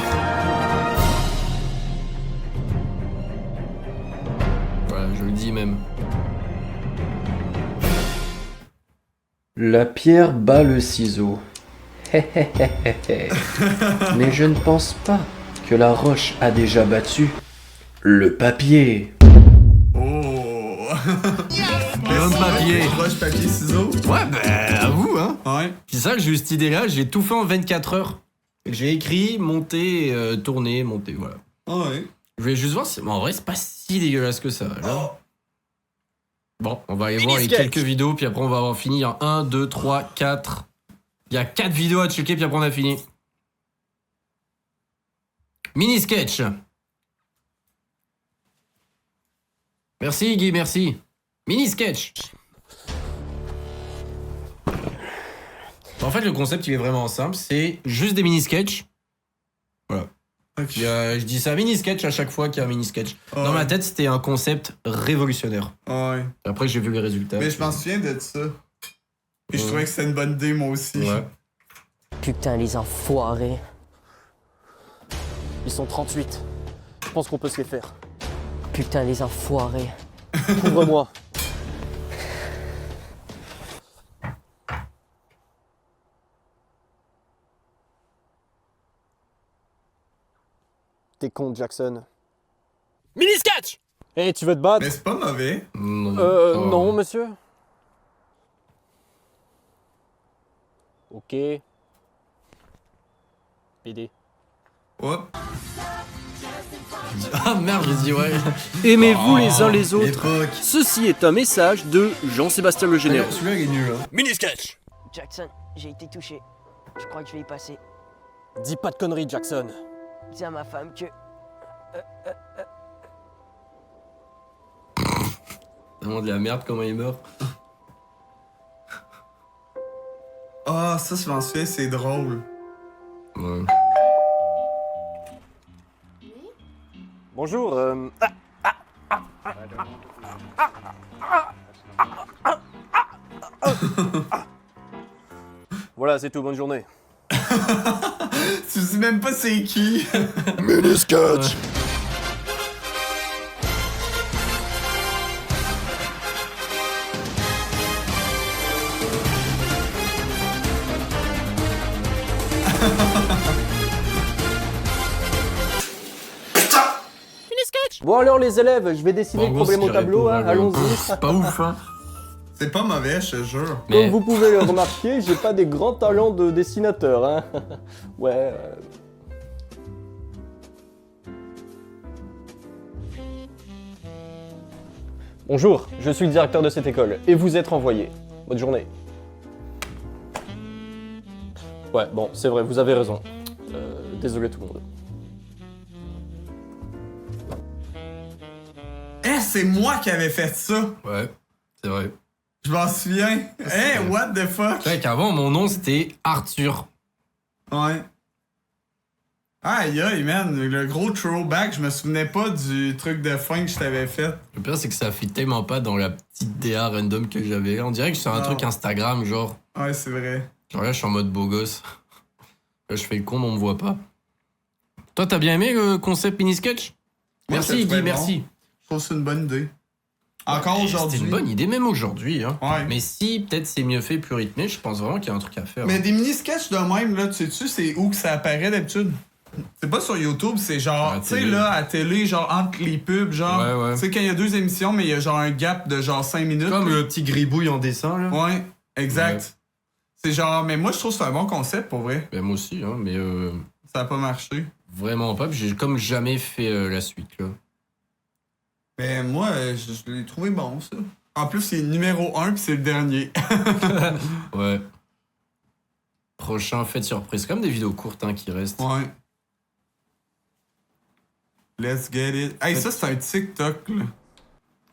Voilà, je le dis même. La pierre bat le ciseau. Mais je ne pense pas que la roche a déjà battu le papier. Oh. L'homme papier. Roche, papier, ciseaux. Ouais, bah, à vous, hein. Ouais. C'est ça, j'ai eu cette idée-là, j'ai tout fait en 24 heures. J'ai écrit, monté, tourné, monté, voilà. Ouais. Je voulais juste voir, en vrai, c'est pas si dégueulasse que ça, là. Bon, on va aller voir les quelques vidéos, puis après on va avoir fini. Il y a 1, 2, 3, 4. Il y a 4 vidéos à checker, puis après on a fini. Mini sketch. Merci Guy, merci. Mini sketch. En fait, le concept, il est vraiment simple. C'est juste des mini sketchs. Voilà. Okay. Je dis ça, mini sketch à chaque fois qu'il y a un mini sketch. Ouais. Dans ma tête, c'était un concept révolutionnaire. Ouais. Après, j'ai vu les résultats. Mais je m'en souviens de ça. Puis je trouvais que c'était une bonne idée, moi aussi. Ouais. Putain, les enfoirés. Ils sont 38. Je pense qu'on peut se les faire. Putain, les enfoirés. Couvre-moi. T'es con, Jackson. Mini sketch. Eh, tu veux te battre? Mais c'est pas mauvais. Non, monsieur. Ok. PD. Hop. Ah merde, j'ai dit ouais. Aimez-vous les uns les autres. L'époque. Ceci est un message de Jean-Sébastien Le Généreux. Celui-là, il est nul. Hein. Mini sketch. Jackson, j'ai été touché. Je crois que je vais y passer. Dis pas de conneries, Jackson. Dis à ma femme que... Vraiment de la merde comment il meurt. Ah, ça, je m'en souviens, c'est drôle. Ouais. Bonjour. Voilà, c'est tout. Bonne journée. Tu sais même pas c'est qui. Mini sketch. Bon alors les élèves, je vais dessiner Bon, le en gros, problème ce au qui tableau, répond, hein, allons-y. C'est pas ouf, hein. C'est pas mauvais, je te jure. Mais- Comme vous pouvez le remarquer, j'ai pas des grands talents de dessinateur, hein. Ouais. Bonjour, je suis le directeur de cette école et vous êtes renvoyé. Bonne journée. Ouais, bon, c'est vrai, vous avez raison. Désolé tout le monde. Eh, c'est moi qui avais fait ça. Ouais, c'est vrai. Je m'en souviens. C'est Eh, what the fuck? C'est vrai qu'avant, mon nom, c'était Arthur. Ouais. Aïe aïe, man, le gros throwback, je me souvenais pas du truc de fin que je t'avais fait. Le pire, c'est que ça fit tellement pas dans la petite DA random que j'avais. On dirait que c'est un Non. truc Instagram, genre. Ouais, c'est vrai. Genre là, je suis en mode beau gosse. Là, je fais le con, mais on me voit pas. Toi, t'as bien aimé le concept mini-sketch? Moi, Merci, je le Guy, trouvais merci. bon. Je trouve que c'est une bonne idée. Encore Ouais, aujourd'hui. C'était une bonne idée, même aujourd'hui. Hein. Ouais. Mais si peut-être c'est mieux fait, plus rythmé, je pense vraiment qu'il y a un truc à faire. Mais des mini-sketchs de même, là, tu sais-tu, c'est où que ça apparaît d'habitude? C'est pas sur YouTube, c'est genre, À la tu sais, télé. là, à télé, genre, entre les pubs, genre. Ouais, ouais. Tu sais, quand il y a 2 émissions, mais il y a genre un gap de genre 5 minutes. Comme là. le petit gribouille en dessin, là. Ouais, exact. Ouais. C'est genre, mais moi, je trouve que c'est un bon concept, pour vrai. Ben, moi aussi, hein, mais Ça a pas marché. vraiment pas. Puis j'ai comme jamais fait la suite, là. Mais moi, je l'ai trouvé bon, ça. En plus, c'est numéro 1 puis c'est le dernier. Ouais. Prochain fait surprise. Comme des vidéos courtes hein, qui restent. Ouais. Let's get it. Hey, ça, c'est un TikTok, là.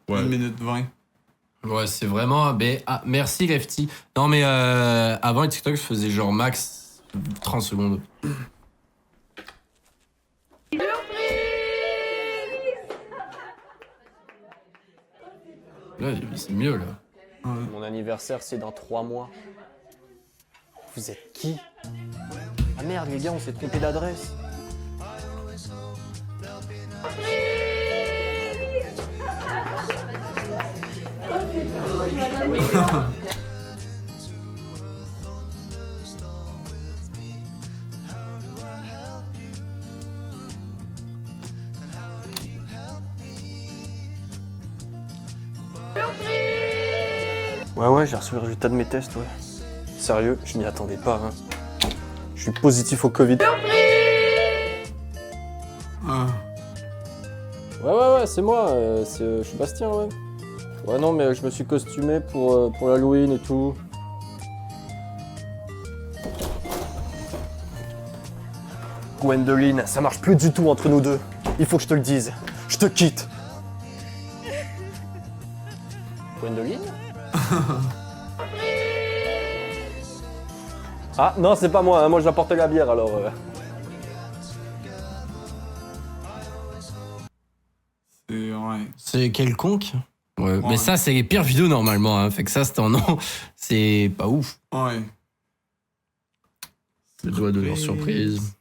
Ouais. 1 minute 20. Ouais, c'est vraiment. Ben, ah, merci, Lefty. Non, mais avant, les TikTok, je faisais genre max 30 secondes. Là, c'est mieux, là. Mon anniversaire, c'est dans 3 mois. Vous êtes qui? Ah merde, les gars, on s'est trompé d'adresse. Ouais, j'ai reçu le résultat de mes tests, ouais. Sérieux, je m'y attendais pas, hein. Je suis positif au Covid. Ah. Ouais, c'est moi, je suis Bastien, ouais. Ouais, non, mais je me suis costumé pour l'Halloween et tout. Gwendoline, ça marche plus du tout entre nous deux. Il faut que je te le dise. Je te quitte. Gwendoline? Ah, non, c'est pas moi, hein. Moi j'apportais la bière alors. C'est, ouais. C'est quelconque. Ouais. Ouais. Mais ça, c'est les pires vidéos normalement. Hein. Fait que ça, c'est en nom. C'est pas ouf. Ouais. Le doigt de leur surprise.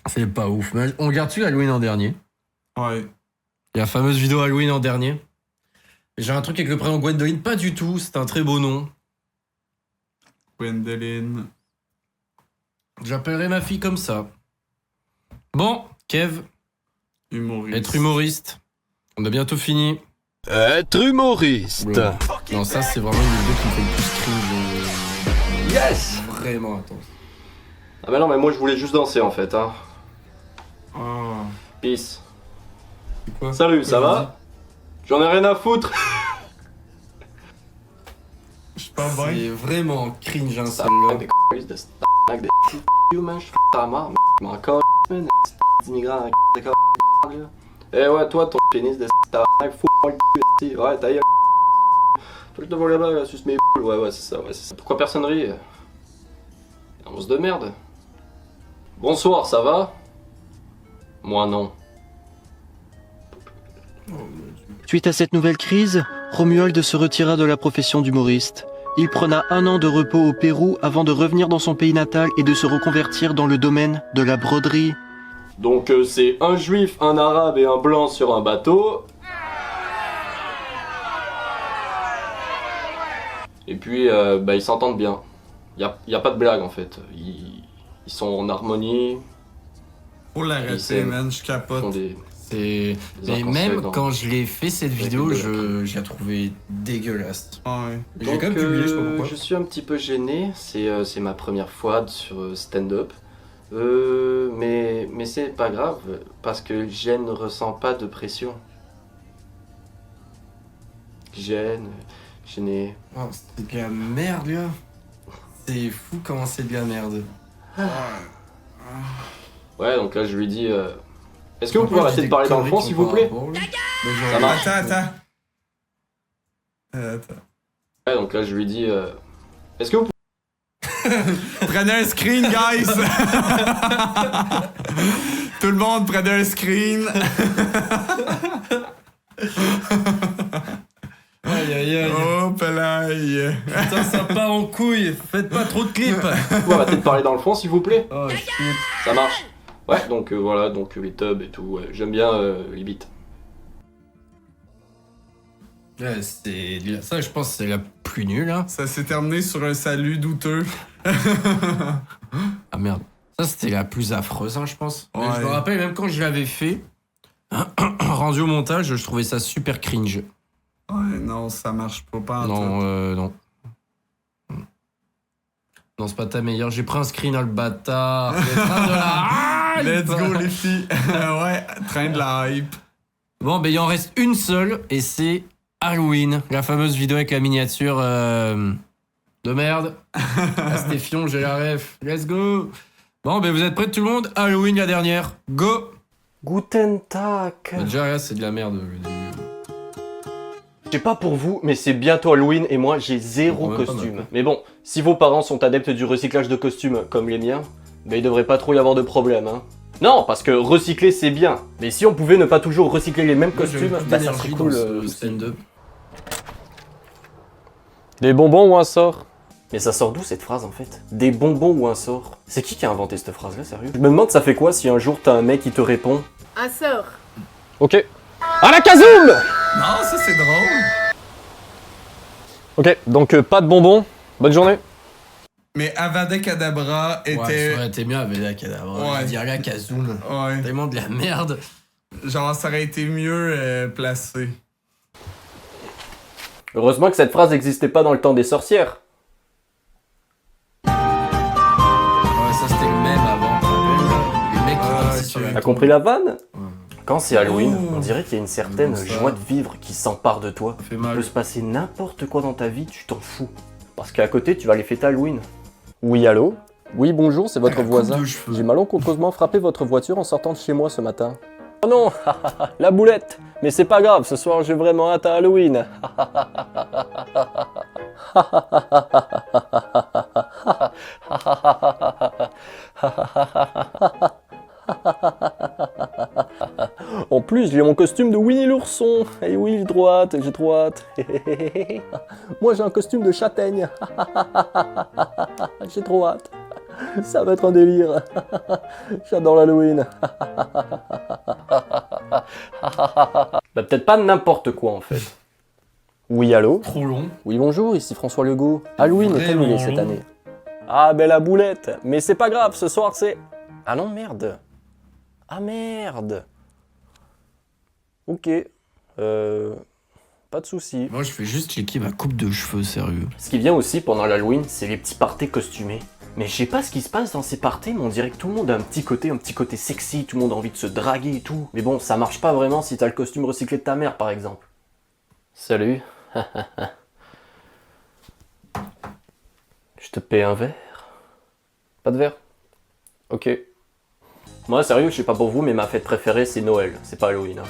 C'est pas ouf. Mais on regarde-tu Halloween en dernier? Ouais. La fameuse vidéo Halloween en dernier. J'ai un truc avec le prénom Gwendoline, pas du tout. C'est un très beau nom. Gwendoline. J'appellerai ma fille comme ça. Bon, Kev, Humoriste. être humoriste. On a bientôt fini. Être humoriste. Bro. Non, ça, c'est vraiment une vidéo qui me fait le plus cringe. Yes! Vraiment intense. Ah bah non, mais moi je voulais juste danser en fait, hein. Oh. Peace. C'est quoi? Salut, ça va? J'en ai rien à foutre. Je suis pas bien. C'est vraiment cringe, hein, Ça celle-là. des c***, de c***, des you man, je ta mort, mais encore man, d'immigrants, de c***, là. Eh ouais, toi, ton pénis de ta fou le cul ici. Ouais, ta gueule. Toi, je te vois là-bas, là, suce mes boules. Ouais, c'est ça, ouais, c'est ça. Pourquoi personne rit? On se de merde. Bonsoir, ça va? Moi non. Suite à cette nouvelle crise, Romuald se retira de la profession d'humoriste. Il prena 1 an de repos au Pérou avant de revenir dans son pays natal et de se reconvertir dans le domaine de la broderie. Donc c'est un juif, un arabe et un blanc sur un bateau. Et puis bah, ils s'entendent bien. Y a pas de blague en fait. Ils sont en harmonie. Faut Ils l'arrêter, s'aiment. man, je Ils font capote. des... Mais inconséquents. même quand je l'ai fait cette vidéo, je la trouvais dégueulasse. Ouais. J'ai quand même publié, je sais pas pourquoi. Je suis un petit peu gêné, c'est ma première fois sur stand-up. Mais c'est pas grave, parce que je ne ressens pas de pression. Je n'ai... Oh, c'est de la merde, là. C'est fou comment c'est de la merde. Ouais, donc là, je lui dis... Est-ce que vous pouvez arrêter de parler dans le fond, s'il vous plaît? Ça marche. Attends. Ouais, donc là, je lui dis... Est-ce que vous Prenez un screen, guys! Tout le monde, prenez un screen! Aïe. Oh, pelaille! Putain, ça part en couille. Faites pas trop de clips. Vous pouvez arrêter de parler dans le fond, s'il vous plaît? Oh, shit. Ça marche. Ouais, donc voilà, donc les tubs et tout. Ouais. J'aime bien les beats. Ouais, ça, je pense que c'est la plus nulle, hein. Ça s'est terminé sur un salut douteux. Ah merde. Ça, c'était la plus affreuse, hein, je pense. Ouais. Je me rappelle, même quand je l'avais fait, rendu au montage, je trouvais ça super cringe. Ouais, non, ça marche pas en Non, tout. non. Non, c'est pas ta meilleure. J'ai pris un screen, le bâtard. Le train de la hype. Let's go, les filles! Ouais, train de la hype. Bon, ben il en reste une seule, et c'est Halloween. La fameuse vidéo avec la miniature de merde. Ah, Stéphane, j'ai la ref. Let's go. Bon, ben vous êtes prêts tout le monde? Halloween, la dernière. Go. Guten Tag. Déjà, là, c'est de la merde. Le début. Je sais pas pour vous, mais c'est bientôt Halloween et moi j'ai zéro On prend même pas costume. maintenant. Mais bon, si vos parents sont adeptes du recyclage de costumes comme les miens, ben il devrait pas trop y avoir de problème, hein. Non, parce que recycler c'est bien, mais si on pouvait ne pas toujours recycler les mêmes costumes, bah ça serait cool. Stand-up. Des bonbons ou un sort? Mais ça sort d'où cette phrase en fait? Des bonbons ou un sort? C'est qui a inventé cette phrase là, sérieux? Je me demande ça fait quoi si un jour t'as un mec qui te répond Un sort. Ok. À la casoule! Non, ça c'est drôle. Ok, donc pas de bonbons. Bonne journée. Mais Avada Kedavra était. Ouais, ça aurait été mieux avec la cadavre. Ouais. On dirait la casoule. Ouais. Tellement de la merde. Genre, ça aurait été mieux placé. Heureusement que cette phrase n'existait pas dans le temps des sorcières. Ouais, ça c'était le même avant. Tu te rappelles, là? Les mecs qui dansaient sur la T'as compris la vanne? Quand c'est Halloween, Oh. on dirait qu'il y a une certaine Ça. joie de vivre qui s'empare de toi. Ça fait Il mal. peut se passer n'importe quoi dans ta vie, tu t'en fous. Parce qu'à côté, tu vas aller fêter Halloween. Oui, allô? Oui, bonjour, c'est votre La coupe voisin. de cheveux. J'ai malencontreusement frappé votre voiture en sortant de chez moi ce matin. Oh non, la boulette. Mais c'est pas grave, ce soir j'ai vraiment hâte à Halloween. En plus, j'ai mon costume de Winnie l'ourson. Et oui, j'ai trop hâte, j'ai trop hâte. Moi, j'ai un costume de châtaigne. J'ai trop hâte. Ça va être un délire. J'adore l'Halloween. Bah, peut-être pas n'importe quoi en fait. Oui, allô? Trop long. Oui, bonjour, ici François Legault. Halloween est Vraiment annulé cette long. année. Ah, ben la boulette. Mais c'est pas grave, ce soir c'est... Ah non, merde. Ah merde. Ok. Pas de soucis. Moi, je fais juste checker ma coupe de cheveux, sérieux. Ce qui vient aussi pendant l'Halloween, c'est les petits parties costumés. Mais je sais pas ce qui se passe dans ces parties, mais on dirait que tout le monde a un petit côté sexy, tout le monde a envie de se draguer et tout. Mais bon, ça marche pas vraiment si t'as le costume recyclé de ta mère, par exemple. Salut. Je te paie un verre? Pas de verre? Ok. Moi, sérieux, je sais pas pour vous, mais ma fête préférée, c'est Noël. C'est pas Halloween, hein.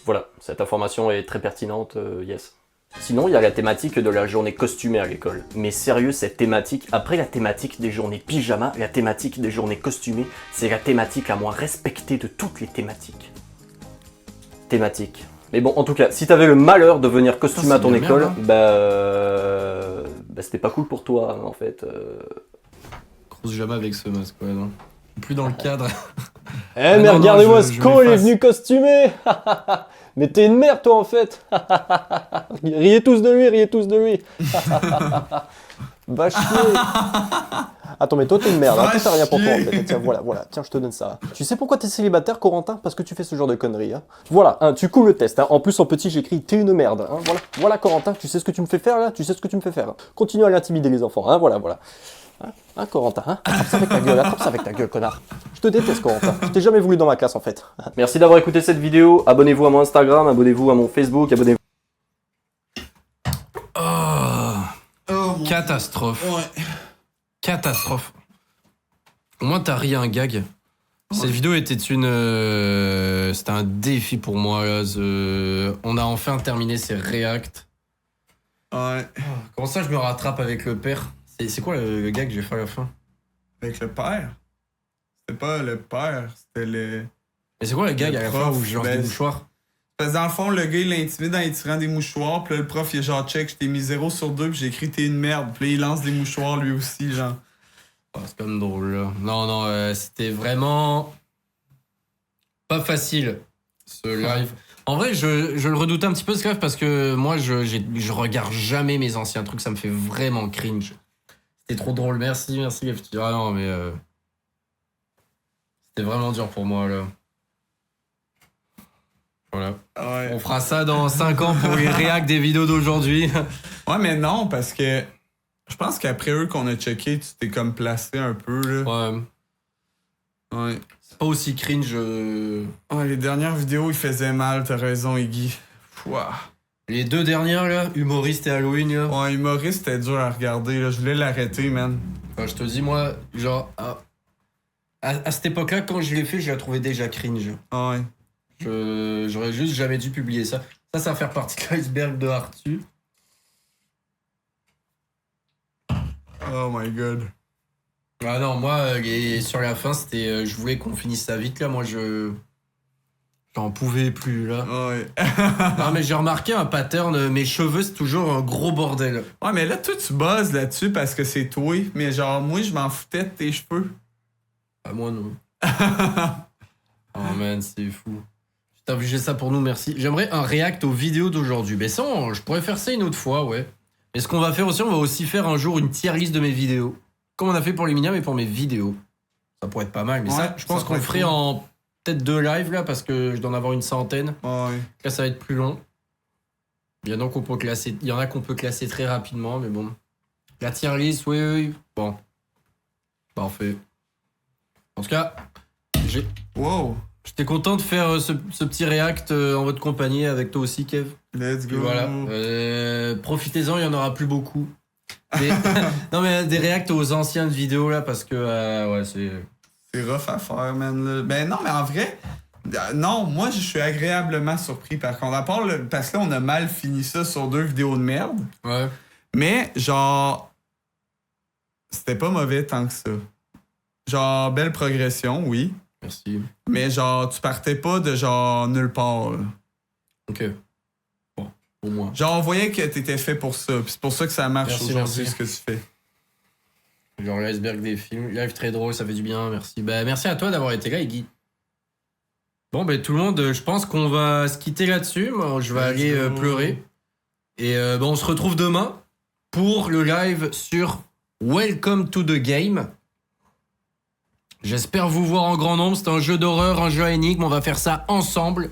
Voilà, cette information est très pertinente, yes. Sinon, il y a la thématique de la journée costumée à l'école. Mais sérieux, cette thématique, après la thématique des journées pyjama, la thématique des journées costumées, c'est la thématique la moins respectée de toutes les thématiques. Thématique. Mais bon, en tout cas, si t'avais le malheur de venir costumé à ton de la école, merde, bah c'était pas cool pour toi, en fait. Croise jamais avec ce masque, ouais, non. Plus dans le cadre. Eh Ah mais non, regardez-moi, je Sko, il est m'efface. venu costumé. Mais t'es une merde, toi, en fait. Riez tous de lui, riez tous de lui. Va chier. Attends, mais toi, t'es une merde. Hein. Toi, t'as rien pour toi, en chier. fait. Tiens, voilà. Tiens, je te donne ça. Tu sais pourquoi t'es célibataire, Corentin? Parce que tu fais ce genre de conneries. Hein. Voilà, hein, tu coules le test. Hein. En plus, en petit, j'écris t'es une merde. Hein. Voilà, Corentin, tu sais ce que tu me fais faire, là? Tu sais ce que tu me fais faire. Continue à l'intimider, les enfants. Hein. Voilà. Hein, Corentin, hein, attrape ça avec ta gueule, connard. Je te déteste, Corentin. Je t'ai jamais voulu dans ma classe, en fait. Merci d'avoir écouté cette vidéo. Abonnez-vous à mon Instagram, abonnez-vous à mon Facebook, abonnez-vous. Catastrophe. Ouais. Catastrophe. Au moins, t'as ri un gag. Cette vidéo était c'était un défi pour moi. Là. On a enfin terminé ces reacts. Ouais. Comment ça, je me rattrape avec le père? C'est quoi le gag que j'ai fait à la fin? Avec le père? C'était pas le père, c'était le... Mais c'est quoi le gag Le à la prof, fin où je lance des ben, mouchoirs? Parce que dans le fond, le gars, il l'intimide en lui tirant des mouchoirs. Puis là, le prof, il est genre, check, je t'ai mis 0 sur 2, puis j'ai écrit t'es une merde. Puis là, il lance des mouchoirs lui aussi, genre. Oh, c'est comme drôle, là. Non, c'était vraiment pas facile, ce live. En vrai, je le redoutais un petit peu, ce live, parce que moi, je regarde jamais mes anciens trucs. Ça me fait vraiment cringe. C'était trop drôle. Merci, Gav. Ah non, mais... C'était vraiment dur pour moi, là. Voilà. Ouais. On fera ça dans 5 ans pour les réacts des vidéos d'aujourd'hui. Ouais, mais non, parce que je pense qu'après eux qu'on a checké, tu t'es comme placé un peu, là. Ouais. Ouais. C'est pas aussi cringe. Ouais, les dernières vidéos, ils faisaient mal, t'as raison, Iggy. Pouah. Les 2 dernières, là, humoriste et Halloween, là. Ouais, humoriste, c'était dur à regarder, là. Je voulais l'arrêter, man. Enfin, je te dis, moi, genre, à cette époque-là, quand je l'ai fait, je la trouvais déjà cringe. Ouais. J'aurais juste jamais dû publier ça. Ça va faire partie de l'iceberg de Arthur. Oh my god. Ah non, moi, sur la fin, c'était... je voulais qu'on finisse ça vite, là. Moi, j'en pouvais plus, là. Ouais. Non, mais j'ai remarqué un pattern. Mes cheveux, c'est toujours un gros bordel. Ouais, mais là, toi, tu buzzes là-dessus parce que c'est toi. Mais genre, moi, je m'en foutais de tes cheveux. Ah, moi, non. Oh, man, c'est fou. T'as obligé ça pour nous, merci. J'aimerais un react aux vidéos d'aujourd'hui. Mais ça, je pourrais faire ça une autre fois, ouais. Et ce qu'on va faire aussi, on va aussi faire un jour une tier list de mes vidéos. Comme on a fait pour les Minia, mais pour mes vidéos. Ça pourrait être pas mal. Mais ouais, ça, je pense qu'on le ferait en peut-être 2 lives, là, parce que je dois en avoir une centaine. Ouais. Là, ça va être plus long. Il y en a qu'on peut classer très rapidement, mais bon. La tier list, oui. Bon. Parfait. En tout cas, Wow. j'étais content de faire ce petit react en votre compagnie avec toi aussi, Kev. Let's go. Et voilà. Profitez-en, il y en aura plus beaucoup. Non, mais des reacts aux anciennes vidéos, là, parce que, ouais, c'est... C'est rough à faire, man. Là. Ben non, mais en vrai, non, moi, je suis agréablement surpris, par contre. À part parce que là, on a mal fini ça sur 2 vidéos de merde. Ouais. Mais, genre, c'était pas mauvais tant que ça. Genre, belle progression, oui. Merci. Mais genre, tu partais pas de genre nulle part, là. Ok. Bon, au moins. Genre, on voyait que t'étais fait pour ça. Puis c'est pour ça que ça marche aujourd'hui, ce que tu fais. Genre l'iceberg des films. Live très drôle, ça fait du bien, merci. Bah, merci à toi d'avoir été là, Iggy. Bon, bah, tout le monde, je pense qu'on va se quitter là-dessus. Moi, je vais aller pleurer. Et on se retrouve demain pour le live sur Welcome to the Game. J'espère vous voir en grand nombre. C'est un jeu d'horreur, un jeu à énigmes. On va faire ça ensemble.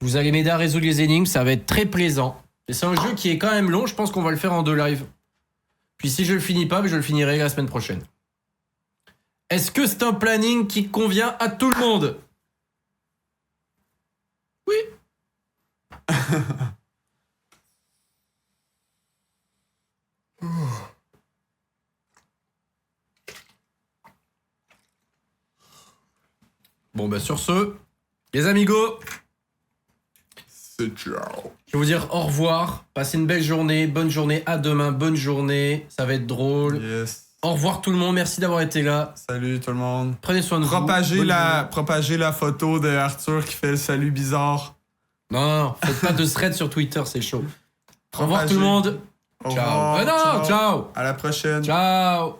Vous allez m'aider à résoudre les énigmes. Ça va être très plaisant. Et c'est un jeu qui est quand même long. Je pense qu'on va le faire en 2 lives. Puis si je le finis pas, je le finirai la semaine prochaine. Est-ce que c'est un planning qui convient à tout le monde? Oui. Bon, bah sur ce, les amigos, c'est ciao. Je vais vous dire au revoir. Passez une belle journée. Bonne journée. À demain. Bonne journée. Ça va être drôle. Yes. Au revoir tout le monde. Merci d'avoir été là. Salut tout le monde. Prenez soin de vous. Propagez la photo de Arthur qui fait le salut bizarre. Non. Faites pas de thread sur Twitter. C'est chaud. Au revoir tout le monde. Au Ciao. revoir. Ciao. À la prochaine. Ciao.